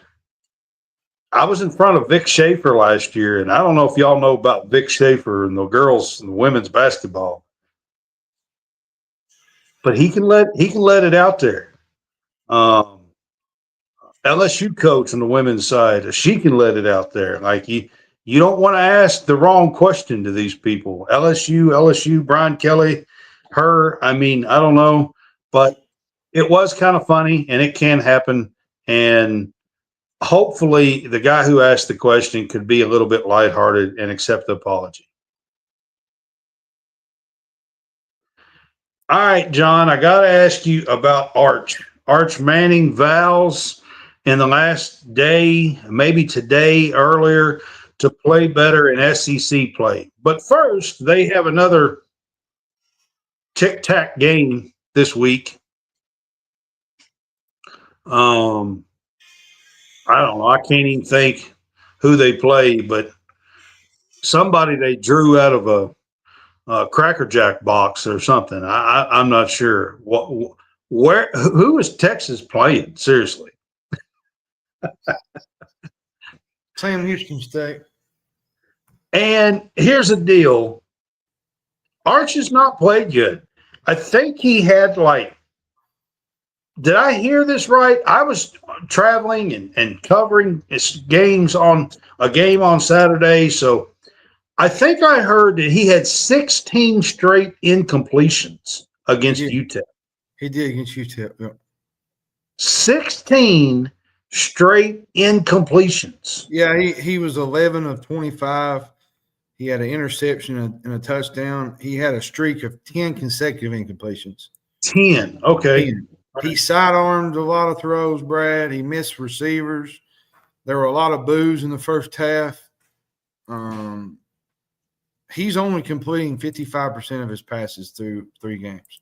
I was in front of Vic Schaefer last year, and I don't know if y'all know about Vic Schaefer and the girls and the women's basketball, but he can let it out there. LSU coach on the women's side, she can let it out there. Like you don't want to ask the wrong question to these people. LSU, Brian Kelly, her. I mean, I don't know, but it was kind of funny, and it can happen. And hopefully the guy who asked the question could be a little bit lighthearted and accept the apology. All right, John, I got to ask you about Arch. Arch Manning vows in the last day, maybe today, earlier, to play better in SEC play. But first, they have another tic-tac game this week. I don't know. I can't even think who they play, but somebody they drew out of a Cracker Jack box or something. I'm not sure. Who is Texas playing? Seriously. Sam Houston State. And here's the deal. Arch has not played good. I think he had did I hear this right? I was traveling and covering games on a game on Saturday. So I think I heard that he had 16 straight incompletions against UTEP. He did against UTEP. Yeah. 16 straight incompletions. Yeah, he was 11 of 25. He had an interception and a touchdown. He had a streak of 10 consecutive incompletions. 10. Okay. 10. He sidearmed a lot of throws, Brad. He missed receivers. There were a lot of boos in the first half. He's only completing 55% of his passes through 3 games.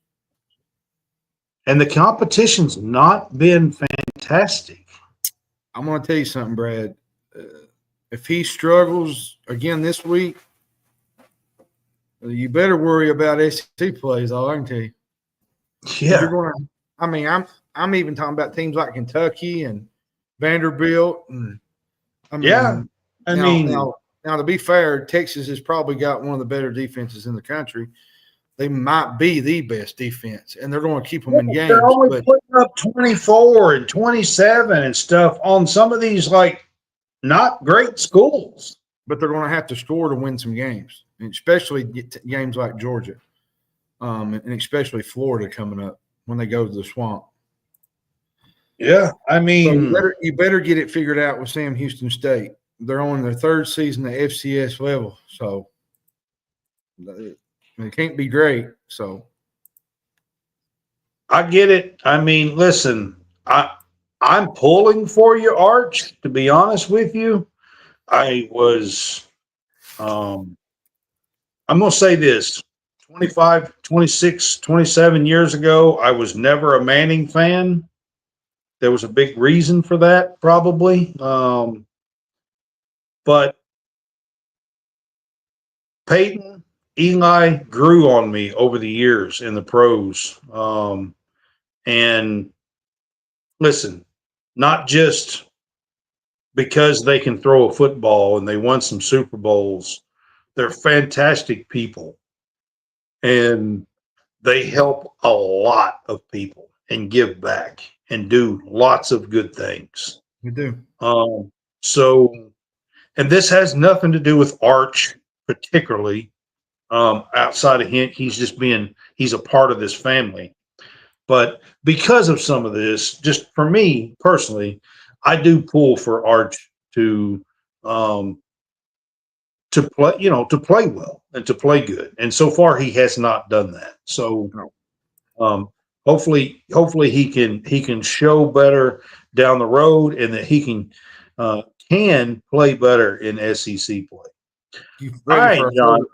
And the competition's not been fantastic. I'm going to tell you something, Brad. If he struggles again this week, you better worry about SEC plays. All I can tell you. Yeah. You're going to. I mean, I'm even talking about teams like Kentucky and Vanderbilt, and now, to be fair, Texas has probably got one of the better defenses in the country. They might be the best defense, and they're going to keep them in games. They're only putting up 24 and 27 and stuff on some of these not great schools. But they're going to have to score to win some games, and especially games like Georgia, and especially Florida coming up when they go to the Swamp. Yeah, I mean, so you better get it figured out with Sam Houston State. They're on their 3rd season at FCS level, so it can't be great. So I get it. I mean, listen, I'm pulling for you, Arch, to be honest with you. I was I'm going to say this. 25, 26, 27 years ago, I was never a Manning fan. There was a big reason for that, probably. But Peyton, Eli grew on me over the years in the pros. And listen, not just because they can throw a football and they won some Super Bowls. They're fantastic people. And they help a lot of people and give back and do lots of good things. You do. And this has nothing to do with Arch particularly. Outside of him, he's a part of this family. But because of some of this, just for me personally, I do pull for Arch to play well and to play good. And so far he has not done that. So hopefully he can show better down the road and that he can play better in SEC play. All right, John.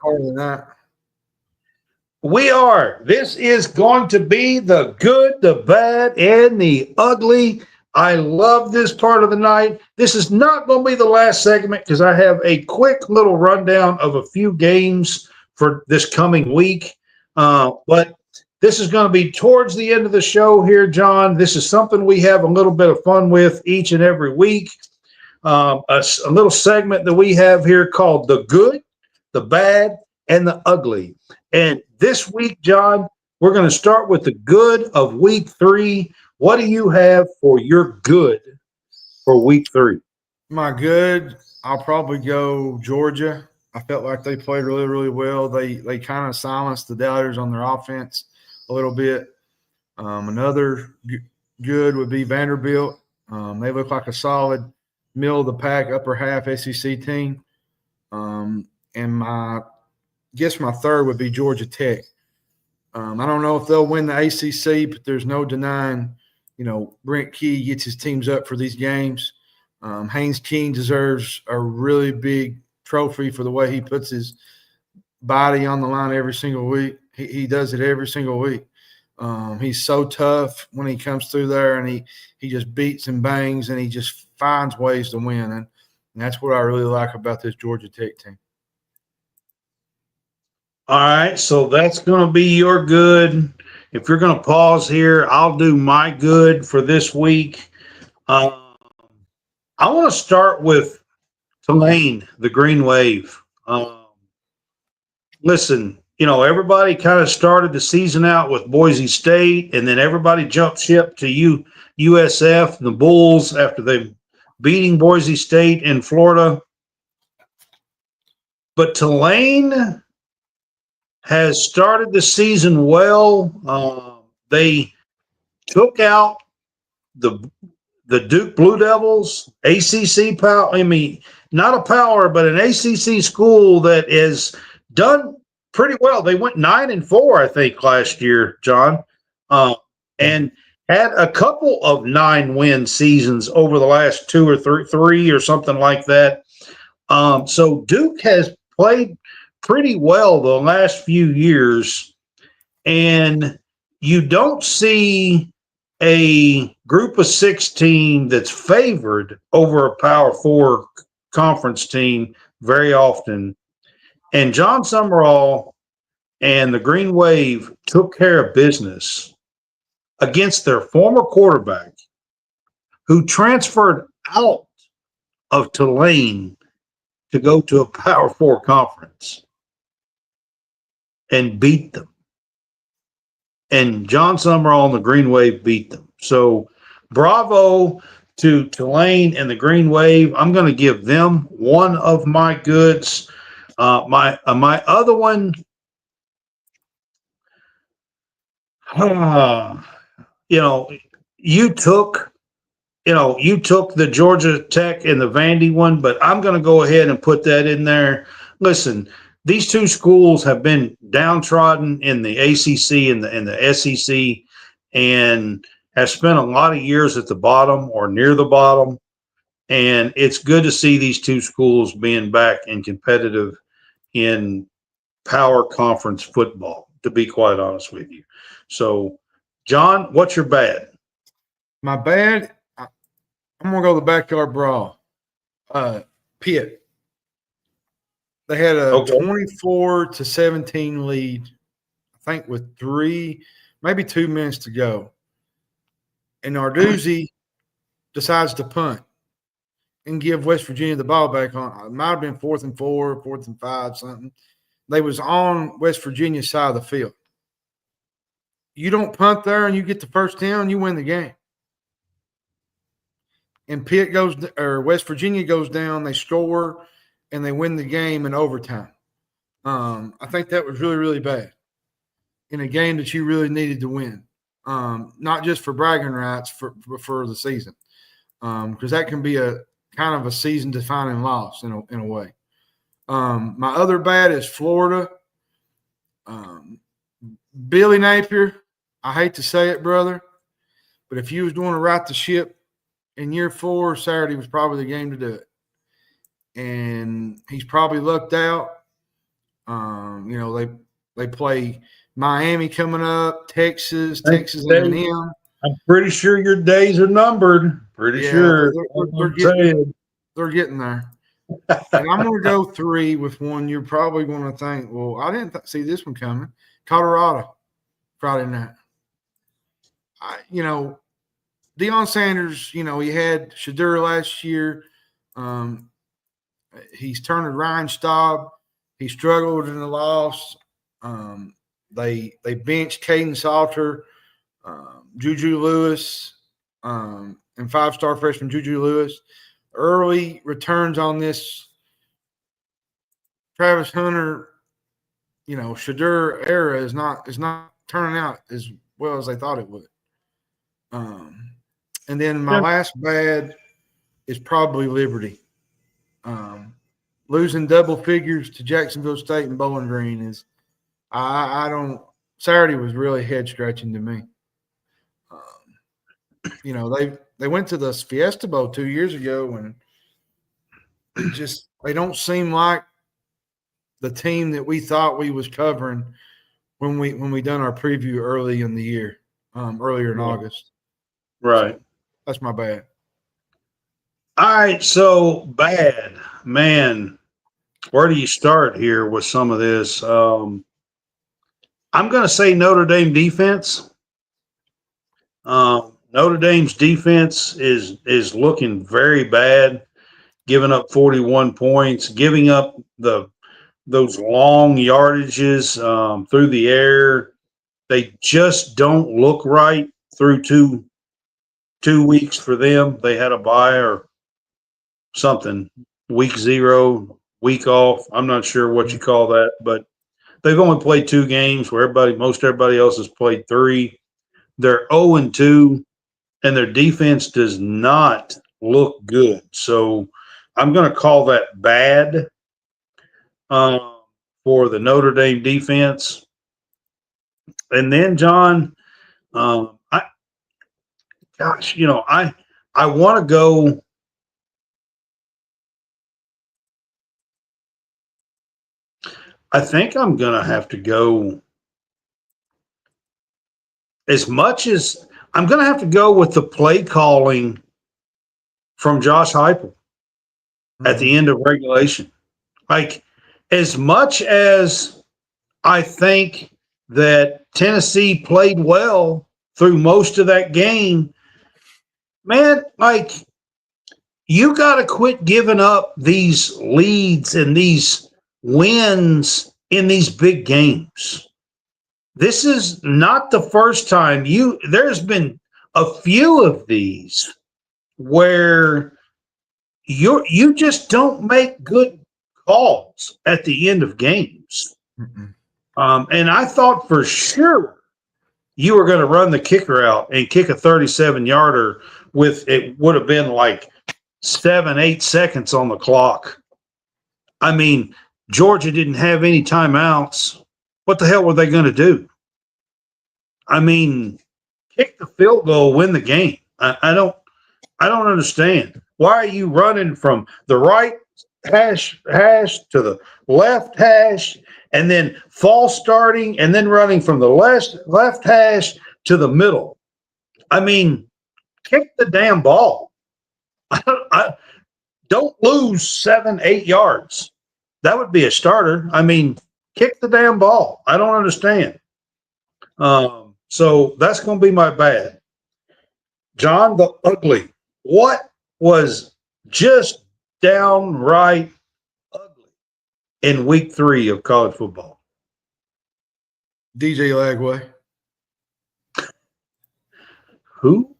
We are. This is going to be the good, the bad, and the ugly. I love this part of the night. This is not going to be the last segment because I have a quick little rundown of a few games for this coming week. But this is going to be towards the end of the show here, John. This is something we have a little bit of fun with each and every week. A little segment that we have here called The Good, The Bad, and The Ugly. And this week, John, we're going to start with the good of week 3. What do you have for your good for week 3? My good, I'll probably go Georgia. I felt like they played really, really well. They kind of silenced the doubters on their offense a little bit. Another good would be Vanderbilt. They look like a solid middle of the pack, upper half SEC team. And my third would be Georgia Tech. I don't know if they'll win the ACC, but there's no denying, Brent Key gets his teams up for these games. Haynes King deserves a really big trophy for the way he puts his body on the line every single week. He does it every single week. He's so tough when he comes through there, and he just beats and bangs, and he just finds ways to win. And that's what I really like about this Georgia Tech team. All right, so that's going to be your good. If you're going to pause here, I'll do my good for this week. I want to start with Tulane, the Green Wave. Listen, everybody kind of started the season out with Boise State, and then everybody jumped ship to USF, the Bulls, after they beating Boise State in Florida. But Tulane has started the season well. They took out the Duke Blue Devils, ACC power. I mean, not a power, but an ACC school that is done pretty well. They went 9-4, I think, last year, John, and had a couple of 9-win seasons over the last 2 or 3 or something like that. So Duke has played pretty well the last few years, and you don't see a group of 6 team that's favored over a Power 4 conference team very often. And John Summerall and the Green Wave took care of business against their former quarterback, who transferred out of Tulane to go to a Power 4 conference, and beat them. And John Summerall and the Green Wave beat them. So bravo to Tulane and the Green Wave. I'm going to give them one of my goods. My other one, you took the Georgia Tech and the Vandy one, but I'm going to go ahead and put that in there. Listen, these two schools have been downtrodden in the ACC and the SEC, and have spent a lot of years at the bottom or near the bottom. And it's good to see these two schools being back and competitive in power conference football, to be quite honest with you. So, John, what's your bad? My bad, I'm going to go the backyard brawl. Pitt. They had a 24-17 lead, I think, with 3, maybe 2 minutes to go. And Narduzzi decides to punt and give West Virginia the ball back on. It might have been 4th and 4, 4th and 5, something. They was on West Virginia's side of the field. You don't punt there and you get the first down, you win the game. And West Virginia goes down, they score, and they win the game in overtime. I think that was really, really bad in a game that you really needed to win, not just for bragging rights, for the season, because that can be a kind of a season-defining loss in a way. My other bad is Florida. Billy Napier, I hate to say it, brother, but if you was going to right the ship in year 4, Saturday was probably the game to do it. And he's probably lucked out. They play Miami coming up, Texas A&M. I'm pretty sure your days are numbered. Pretty sure. They're getting there. And I'm going to go 3 with one you're probably going to think, well, I didn't see this one coming. Colorado, Friday night. Deion Sanders, he had Shadur last year. He's turned to Ryan Staub. He struggled in the loss. They benched Caden Salter, Juju Lewis, and 5-star freshman Juju Lewis. Early returns on this Travis Hunter, Shadur era is not turning out as well as they thought it would. And then my last bad, is probably Liberty. Losing double figures to Jacksonville State and Bowling Green is I don't – Saturday was really head-scratching to me. They went to the Fiesta Bowl 2 years ago, and they don't seem like the team that we thought we was covering when we done our preview early in the year, earlier in August. Right. So that's my bad. All right, so bad. Man, where do you start here with some of this? I'm going to say Notre Dame defense. Notre Dame's defense is looking very bad, giving up 41 points, giving up those long yardages through the air. They just don't look right through two weeks for them. They had a bye or something, week 0, week off. I'm not sure what you call that, but they've only played 2 games where most everybody else has played 3. They're 0-2, and their defense does not look good. So I'm going to call that bad for the Notre Dame defense. And then, John, I want to go. I think I'm going to have to go. As much as I'm going to have to go with the play calling from Josh Heupel at the end of regulation. Like, as much as I think that Tennessee played well through most of that game, man, like, you got to quit giving up these leads and these wins in these big games. This is not the first time there's been a few of these where you just don't make good calls at the end of games. And I thought for sure you were going to run the kicker out and kick a 37-yarder with it would have been like 7-8 seconds on the clock. I mean, Georgia didn't have any timeouts. What the hell were they going to do? I mean, kick the field goal, win the game. I don't understand. Why are you running from the right hash to the left hash and then false starting and then running from the left hash to the middle? I mean, kick the damn ball. Don't lose 7-8 yards. That would be a starter. I mean, kick the damn ball. I don't understand. So that's going to be my bad. John, the ugly. What was just downright ugly in week 3 of college football? DJ Lagway. Who?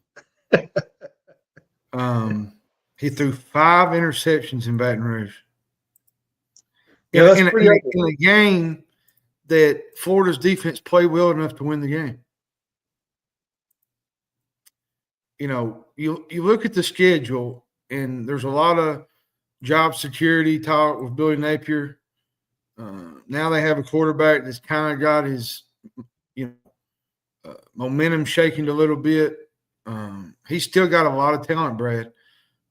He threw 5 interceptions in Baton Rouge. Yeah, that's in a game that Florida's defense played well enough to win the game. You look at the schedule, and there's a lot of job security talk with Billy Napier. Now they have a quarterback that's kind of got his, momentum shaking a little bit. He's still got a lot of talent, Brad,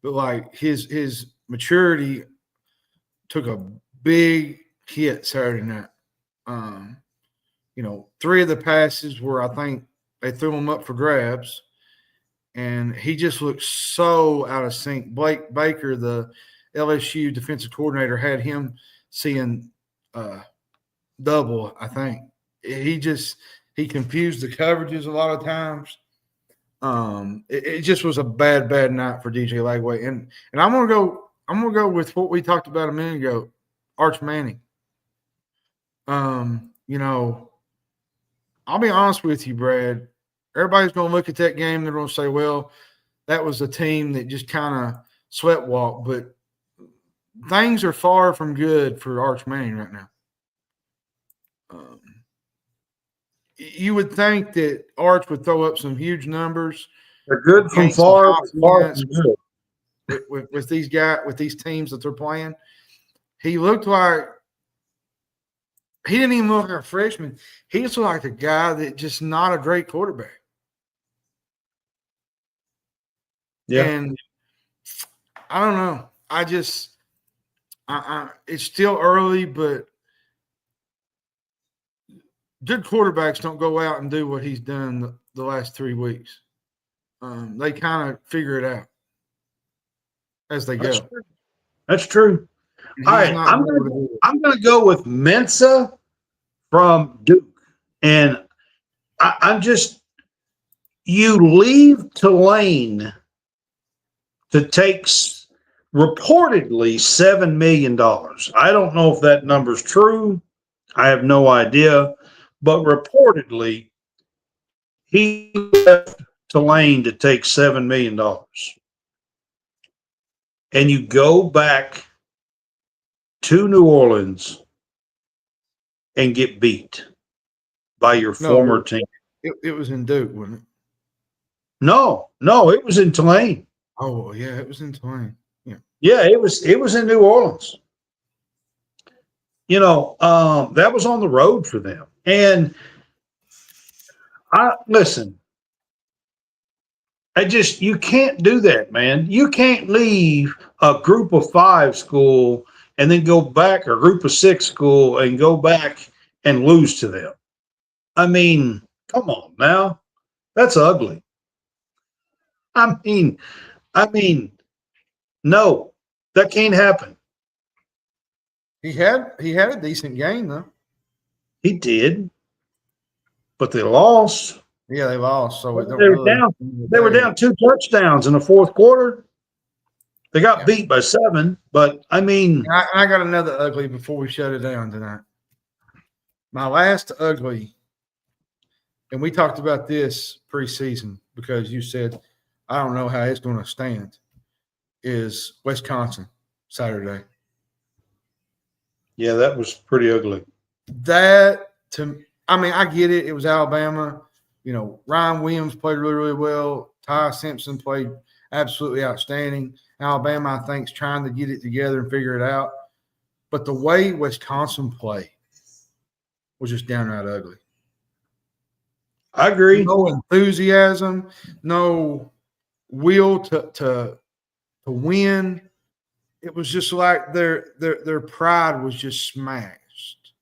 but like his maturity took a big hit Saturday night. 3 of the passes were, I think, they threw them up for grabs, and he just looked so out of sync. Blake Baker, the LSU defensive coordinator, had him seeing double, I think. He confused the coverages a lot of times. It just was a bad night for DJ Lagway. And I'm gonna go with what we talked about a minute ago, Arch Manning. I'll be honest with you, Brad. Everybody's going to look at that game. They're going to say, well, that was a team that just kind of sweat walked. But things are far from good for Arch Manning right now. You would think that Arch would throw up some huge numbers. They're good from far from good. with these with these teams that they're playing. He looked like he didn't even look like a freshman. He just looked like a guy that just not a great quarterback. Yeah. And I don't know. It's still early, but good quarterbacks don't go out and do what he's done the last 3 weeks. They kind of figure it out as they go. That's true. All right, I'm gonna go with Mensa from Duke, and I'm just you leave Tulane to take reportedly $7 million. I don't know if that number's true. I have no idea, but reportedly he left Tulane to take $7 million, and you go back to New Orleans and get beat by your former team. It was in Duke, wasn't it? No, it was in Tulane. Oh, yeah, it was in Tulane. Yeah. Yeah, it was in New Orleans. That was on the road for them. And you can't do that, man. You can't leave a group of 5 school and then go back, or group of 6 school, and go back and lose to them. I mean, come on now. That's ugly. I mean, no, that can't happen. He had a decent game though. He did, but they lost. Yeah, they lost. So they were down 2 touchdowns in the fourth quarter. They got beat by 7, but I mean, I got another ugly before we shut it down tonight. My last ugly, and we talked about this preseason because you said I don't know how it's going to stand, is Wisconsin Saturday. Yeah, that was pretty ugly. I get it. It was Alabama. Ryan Williams played really, really well. Ty Simpson played absolutely outstanding. Alabama, I think, is trying to get it together and figure it out. But the way Wisconsin played was just downright ugly. I agree. No enthusiasm, no will to win. It was just like their pride was just smashed.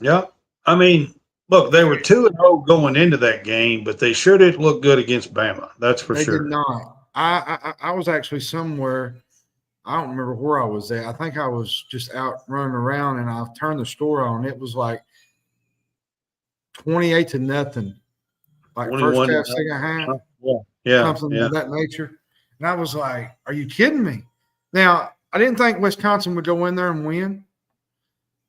Yeah. I mean, look, they were 2-0 going into that game, but they sure didn't look good against Bama. That's for sure. They did not. I was actually somewhere. I don't remember where I was at. I think I was just out running around, and I turned the score on. It was like 28-0, like first half, second half. Yeah. Something of that nature. And I was like, are you kidding me? Now, I didn't think Wisconsin would go in there and win,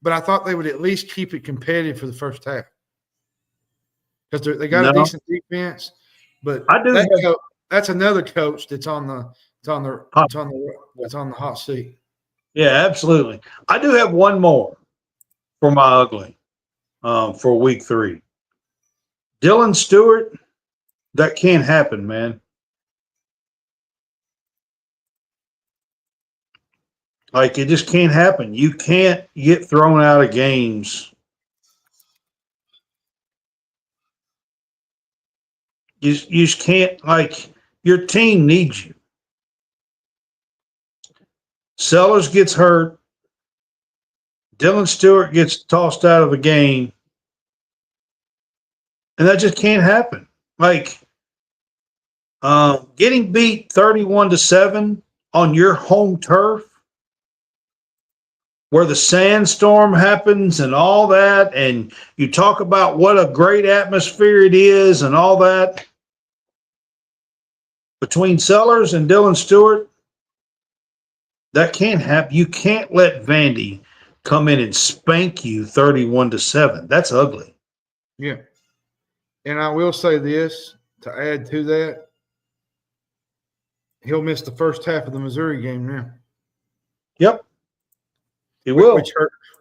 but I thought they would at least keep it competitive for the first half because they got a decent defense. But that's another coach that's on the hot seat. Yeah, absolutely. I do have one more for my ugly for week 3. Dylan Stewart, that can't happen, man. Like, it just can't happen. You can't get thrown out of games. You just can't, like, your team needs you. Sellers gets hurt. Dylan Stewart gets tossed out of the game. And that just can't happen. Like, getting beat 31-7 on your home turf, where the sandstorm happens and all that, and you talk about what a great atmosphere it is and all that, between Sellers and Dylan Stewart, that can't happen. You can't let Vandy come in and spank you 31-7. That's ugly. Yeah. And I will say this, to add to that, he'll miss the first half of the Missouri game now. Yep. He will.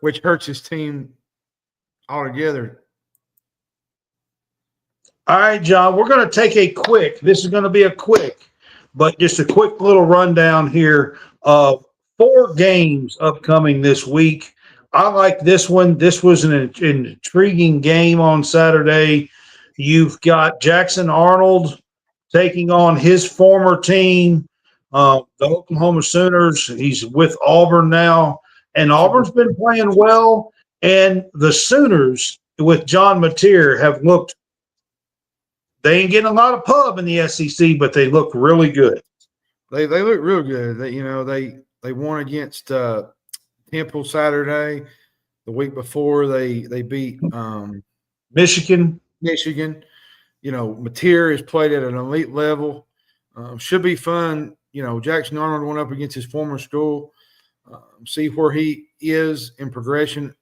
Which hurts his team altogether. All right, John, we're going to take this is going to be a quick but just a quick little rundown here of 4 games upcoming this week. I like this one. This was an intriguing game on Saturday. You've got Jackson Arnold taking on his former team, the Oklahoma Sooners. He's with Auburn now, and Auburn's been playing well. And the Sooners with John Mateer have looked – they ain't getting a lot of pub in the SEC, but they look really good. They look real good. They won against Temple Saturday. The week before, they beat Michigan. Mateer has played at an elite level. Should be fun. Jackson Arnold went up against his former school. See where he is in progression.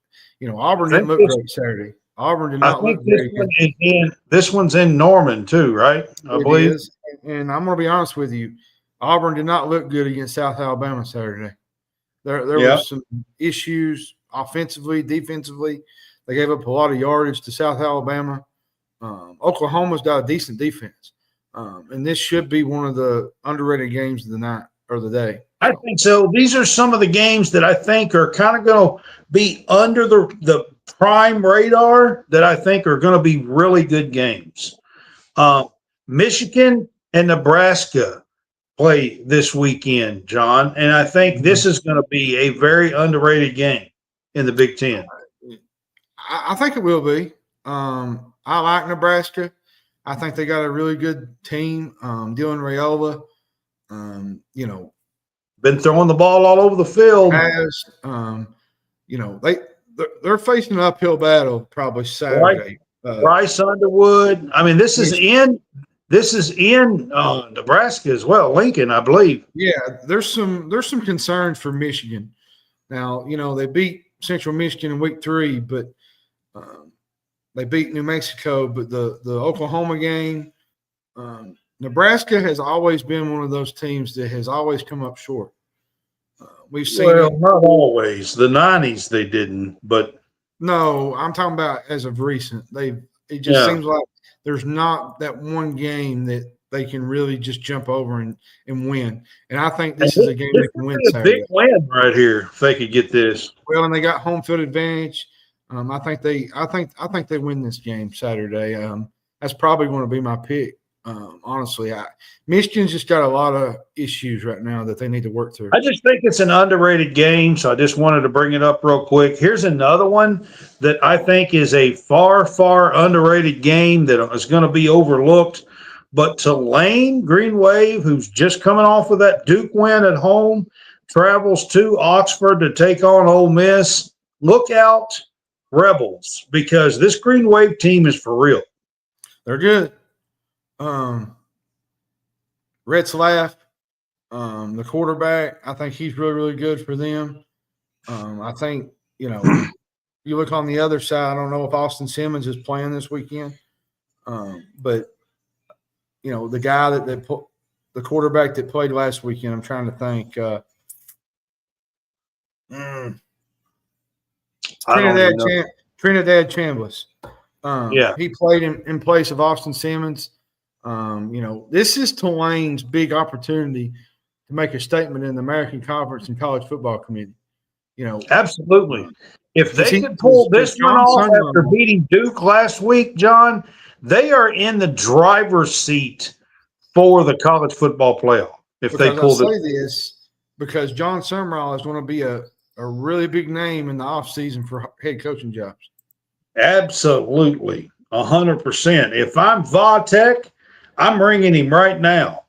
Auburn didn't look great Saturday. Auburn did not look very good. This one's in Norman too, right? I believe. Is. And I'm going to be honest with you. Auburn did not look good against South Alabama Saturday. There were some issues offensively, defensively. They gave up a lot of yardage to South Alabama. Oklahoma's got a decent defense. And this should be one of the underrated games of the night or the day. I think so. These are some of the games that I think are kind of going to be under the prime radar that I think are going to be really good games. Michigan and Nebraska play this weekend, John, and I think this is going to be a very underrated game in the Big Ten. I think it will be. I like Nebraska. I think they got a really good team. Dylan Raiola, been throwing the ball all over the field. They're facing an uphill battle probably Saturday. Bryce Underwood. I mean, this is in Nebraska as well, Lincoln, I believe. Yeah, there's some concerns for Michigan. Now, they beat Central Michigan in week 3, but they beat New Mexico. But the Oklahoma game, Nebraska has always been one of those teams that has always come up short. We've seen not always. The 90s they didn't, but no, I'm talking about as of recent. It just seems like there's not that one game that they can really just jump over and win. And I think this is a game they can win Saturday. Big win right here if they could get this. Well, and they got home field advantage. I think they win this game Saturday. That's probably going to be my pick. Honestly, Michigan's just got a lot of issues right now that they need to work through. I just think it's an underrated game, so I just wanted to bring it up real quick. Here's another one that I think is a far, far underrated game that is going to be overlooked. But Tulane Green Wave, who's just coming off of that Duke win at home, travels to Oxford to take on Ole Miss. Look out, Rebels, because this Green Wave team is for real. They're good. Red Slaff, the quarterback, I think he's really, really good for them. I think, you look on the other side, I don't know if Austin Simmons is playing this weekend. But, the guy the quarterback that played last weekend, I'm trying to think. Trinidad Chambliss. He played in place of Austin Simmons. This is Tulane's big opportunity to make a statement in the American Conference and College Football Committee. Absolutely. If they could pull this one off after beating Duke last week, John, they are in the driver's seat for the college football playoff. If they pull this, because John Summerall is going to be a really big name in the offseason for head coaching jobs. Absolutely, 100%. If I'm Vatek, I'm ringing him right now.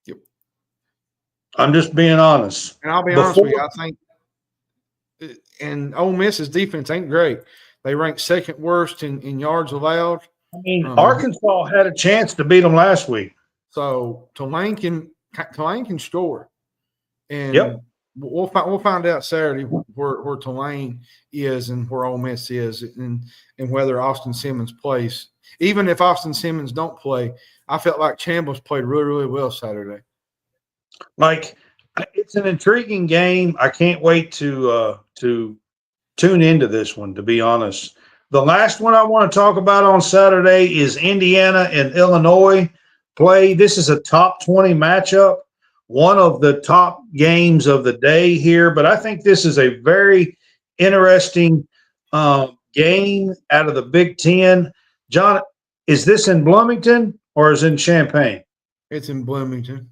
Yep. I'm just being honest. And I'll be honest with you, I think and Ole Miss's defense ain't great. They rank second worst in yards allowed. I mean, Arkansas had a chance to beat them last week. So Tulane can score. And we'll find out Saturday where Tulane is and where Ole Miss is and whether Austin Simmons plays. Even if Austin Simmons don't play, I felt like Chambliss played really, really well Saturday. Like, it's an intriguing game. I can't wait to tune into this one, to be honest. The last one I want to talk about on Saturday is Indiana and Illinois. play. This is a top 20 matchup, one of the top games of the day here. But I think this is a very interesting game out of the Big Ten. John, is this in Bloomington or is it in Champaign? It's in Bloomington.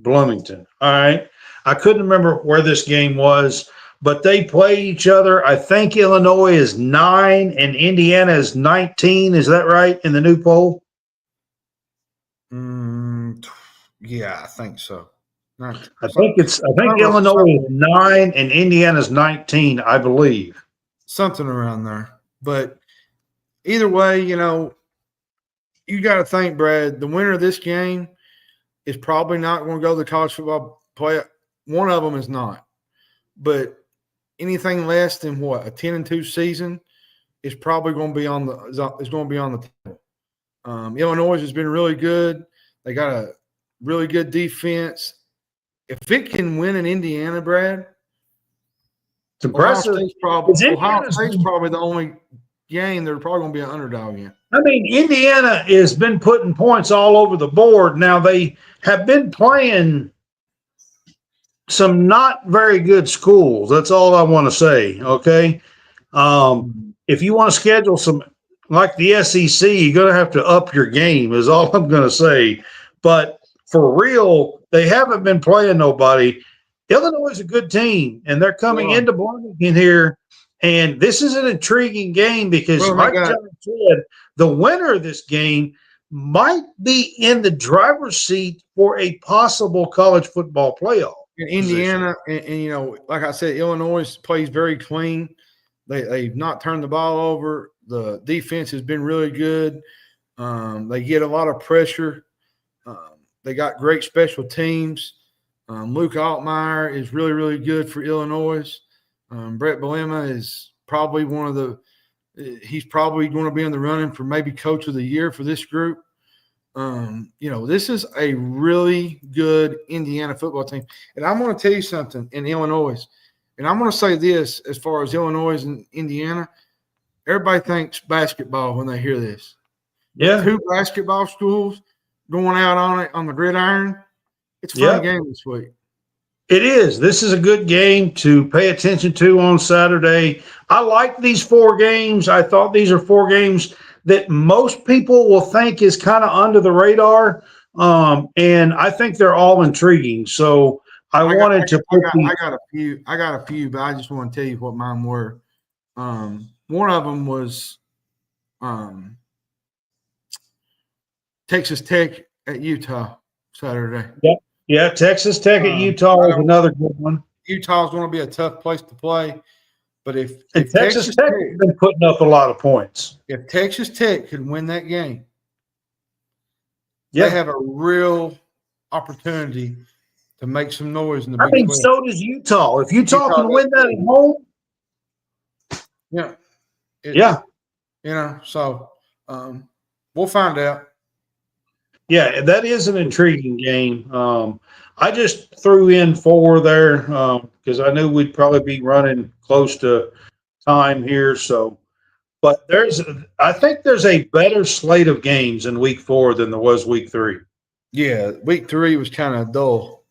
Bloomington. All right. I couldn't remember where this game was, but they play each other. I think Illinois is 9 and Indiana is 19. Is that right in the new poll? Yeah, I think so. I think Illinois is 9 and Indiana is 19, I believe. Something around there. But either way, you got to think, Brad, the winner of this game is probably not going to go to the college football playoff. One of them is not. But anything less than a 10-2 season is probably going to be on the table. Illinois has been really good. They got a really good defense. If it can win in Indiana, Brad, it's impressive. Ohio State's probably the only game they're probably going to be an underdog in. I mean, Indiana has been putting points all over the board. Now, they have been playing some not very good schools. That's all I want to say, okay? If you want to schedule some, like the SEC, you're going to have to up your game is all I'm going to say. But for real, they haven't been playing nobody. Illinois is a good team, and they're coming into Bloomington here. And this is an intriguing game because, like John said, the winner of this game might be in the driver's seat for a possible college football playoff. In Indiana, and like I said, Illinois plays very clean. They've not turned the ball over. The defense has been really good. They get a lot of pressure. They got great special teams. Luke Altmaier is really, really good for Illinois. Brett Bielema is probably he's probably going to be in the running for maybe coach of the year for this group. This is a really good Indiana football team. And I'm going to tell you something in Illinois. And I'm going to say this as far as Illinois and Indiana. Everybody thinks basketball when they hear this. Yeah. 2 basketball schools going out on the gridiron. It's a fun game this week. It is. This is a good game to pay attention to on Saturday. I like these 4 games. I thought these are 4 games that most people will think is kind of under the radar. And I think they're all intriguing. So I got a few, but I just want to tell you what mine were. One of them was Texas Tech at Utah Saturday. Yep. Yeah, Texas Tech at Utah is another good one. Utah is going to be a tough place to play. But if Texas Tech has been putting up a lot of points. If Texas Tech could win that game, they have a real opportunity to make some noise in the Big 12. So does Utah. If Utah can win that at home. So we'll find out. Yeah, that is an intriguing game. I just threw in 4 there because I knew we'd probably be running close to time here. So, but I think there's a better slate of games in week 4 than there was week 3. Yeah, week 3 was kind of dull.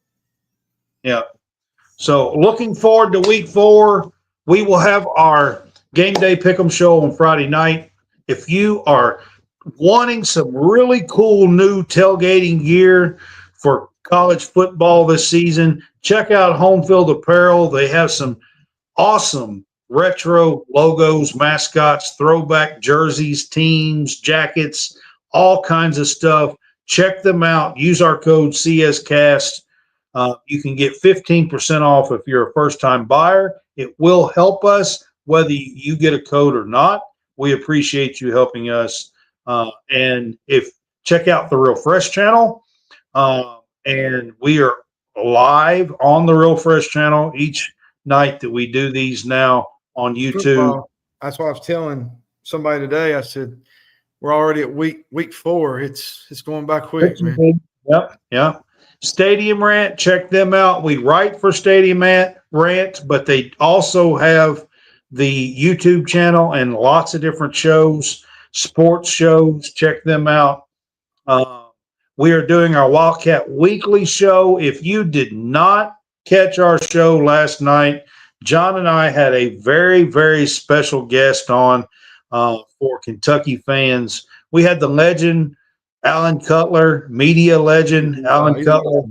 Yeah. So looking forward to week 4. We will have our game day pick'em show on Friday night. If you are wanting some really cool new tailgating gear for college football this season, check out Home Field Apparel. They have some awesome retro logos, mascots, throwback jerseys, teams, jackets, all kinds of stuff. Check them out. Use our code CSCast. You can get 15% off if you're a first-time buyer. It will help us whether you get a code or not. We appreciate you helping us. And check out the Real Fresh channel. And we are live on the Real Fresh channel each night that we do these now on YouTube. Football. That's what I was telling somebody today. I said, we're already at week 4. It's going by quick, man. Yep. Stadium Rant, check them out. We write for Stadium Rant, but they also have the YouTube channel and lots of different shows. Sports shows, check them out. We are doing our Wildcat Weekly show. If you did not catch our show last night, John and I had a very, very special guest on for Kentucky fans. We had the legend, Alan Cutler, media legend, Alan Cutler,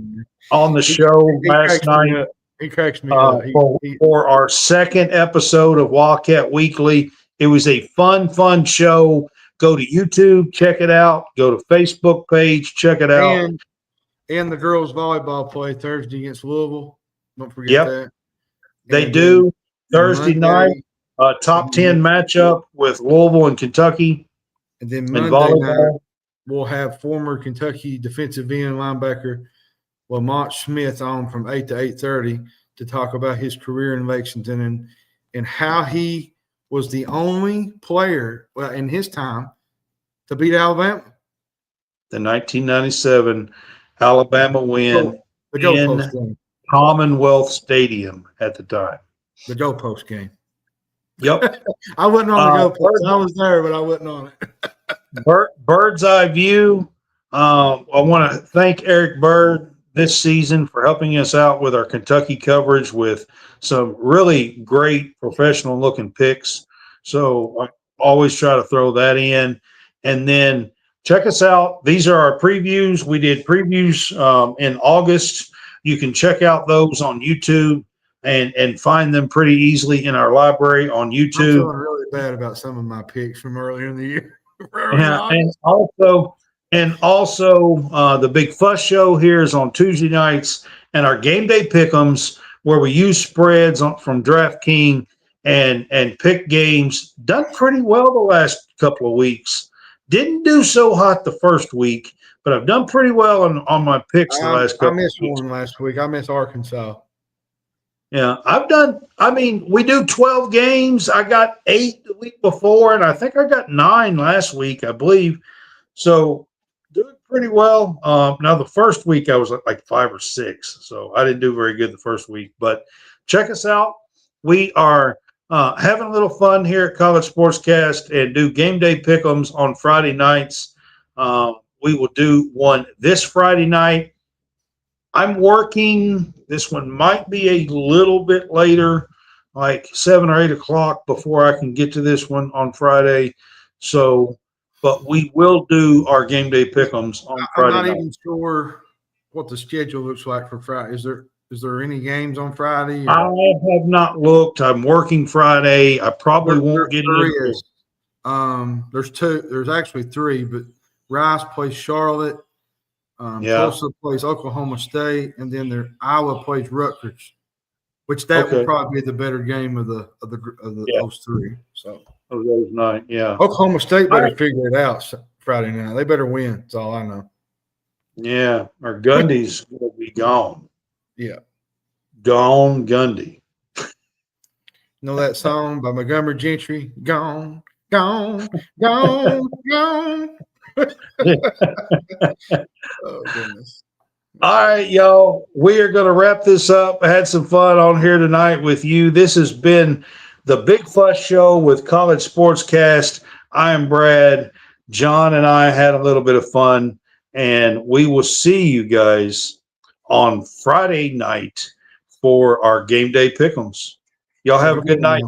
on the show last night. He cracks me up. For our second episode of Wildcat Weekly. It was a fun show. Go to YouTube, check it out. Go to Facebook page, check it out. And the girls volleyball play Thursday against Louisville. Don't forget that. They do. Thursday night, top 10 matchup with Louisville and Kentucky. And then Monday night, we'll have former Kentucky defensive end linebacker Lamont Smith on from 8 to 8:30 to talk about his career in Lexington and how he was the only player in his time to beat Alabama. The 1997 Alabama win in Commonwealth Stadium at the time. The goalpost game. Yep. I wasn't on the goalpost. I was there, but I wasn't on it. Bird's eye view. I want to thank Eric Bird this season for helping us out with our Kentucky coverage with some really great professional looking picks. So I always try to throw that in. And then check us out. These are our previews. We did previews in August. You can check out those on YouTube and find them pretty easily in our library on YouTube. I'm feeling really bad about some of my picks from earlier in the year. And also the Big Fuss Show here is on Tuesday nights, and our Game Day Pick'ems, where we use spreads from DraftKings and pick games. Done pretty well the last couple of weeks. Didn't do so hot the first week, but I've done pretty well on my picks the last couple of weeks. I missed one last week. I missed Arkansas. Yeah, we do 12 games. I got 8 the week before, and I think I got 9 last week, I believe. So doing pretty well. Now, the first week I was at like 5 or 6, so I didn't do very good the first week. But check us out. We are having a little fun here at College SportsCast and do game day pick'ems on Friday nights. We will do one this Friday night. I'm working. This one might be a little bit later, like 7 or 8 o'clock before I can get to this one on Friday. So, but we will do our game day pick'ems on Friday. I'm not even sure what the schedule looks like for Friday. Is there any games on Friday? I have not looked. I'm working Friday. I probably won't get into it. There's 2. There's actually 3, but Rice plays Charlotte. Tulsa plays Oklahoma State, and then Iowa plays Rutgers, which will probably be the better game of those 3. So those night, Oklahoma State better figure it out Friday night. They better win. That's all I know. Yeah, our Gundy's will be gone. Yeah, gone Gundy. Know that song by Montgomery Gentry? Gone, gone, gone, gone. Oh, goodness. All right, y'all. We are going to wrap this up. I had some fun on here tonight with you. This has been the Big Fuss Show with College SportsCast. I am Brad. John and I had a little bit of fun, and we will see you guys on Friday night for our game day pick'ems. Y'all have a good night.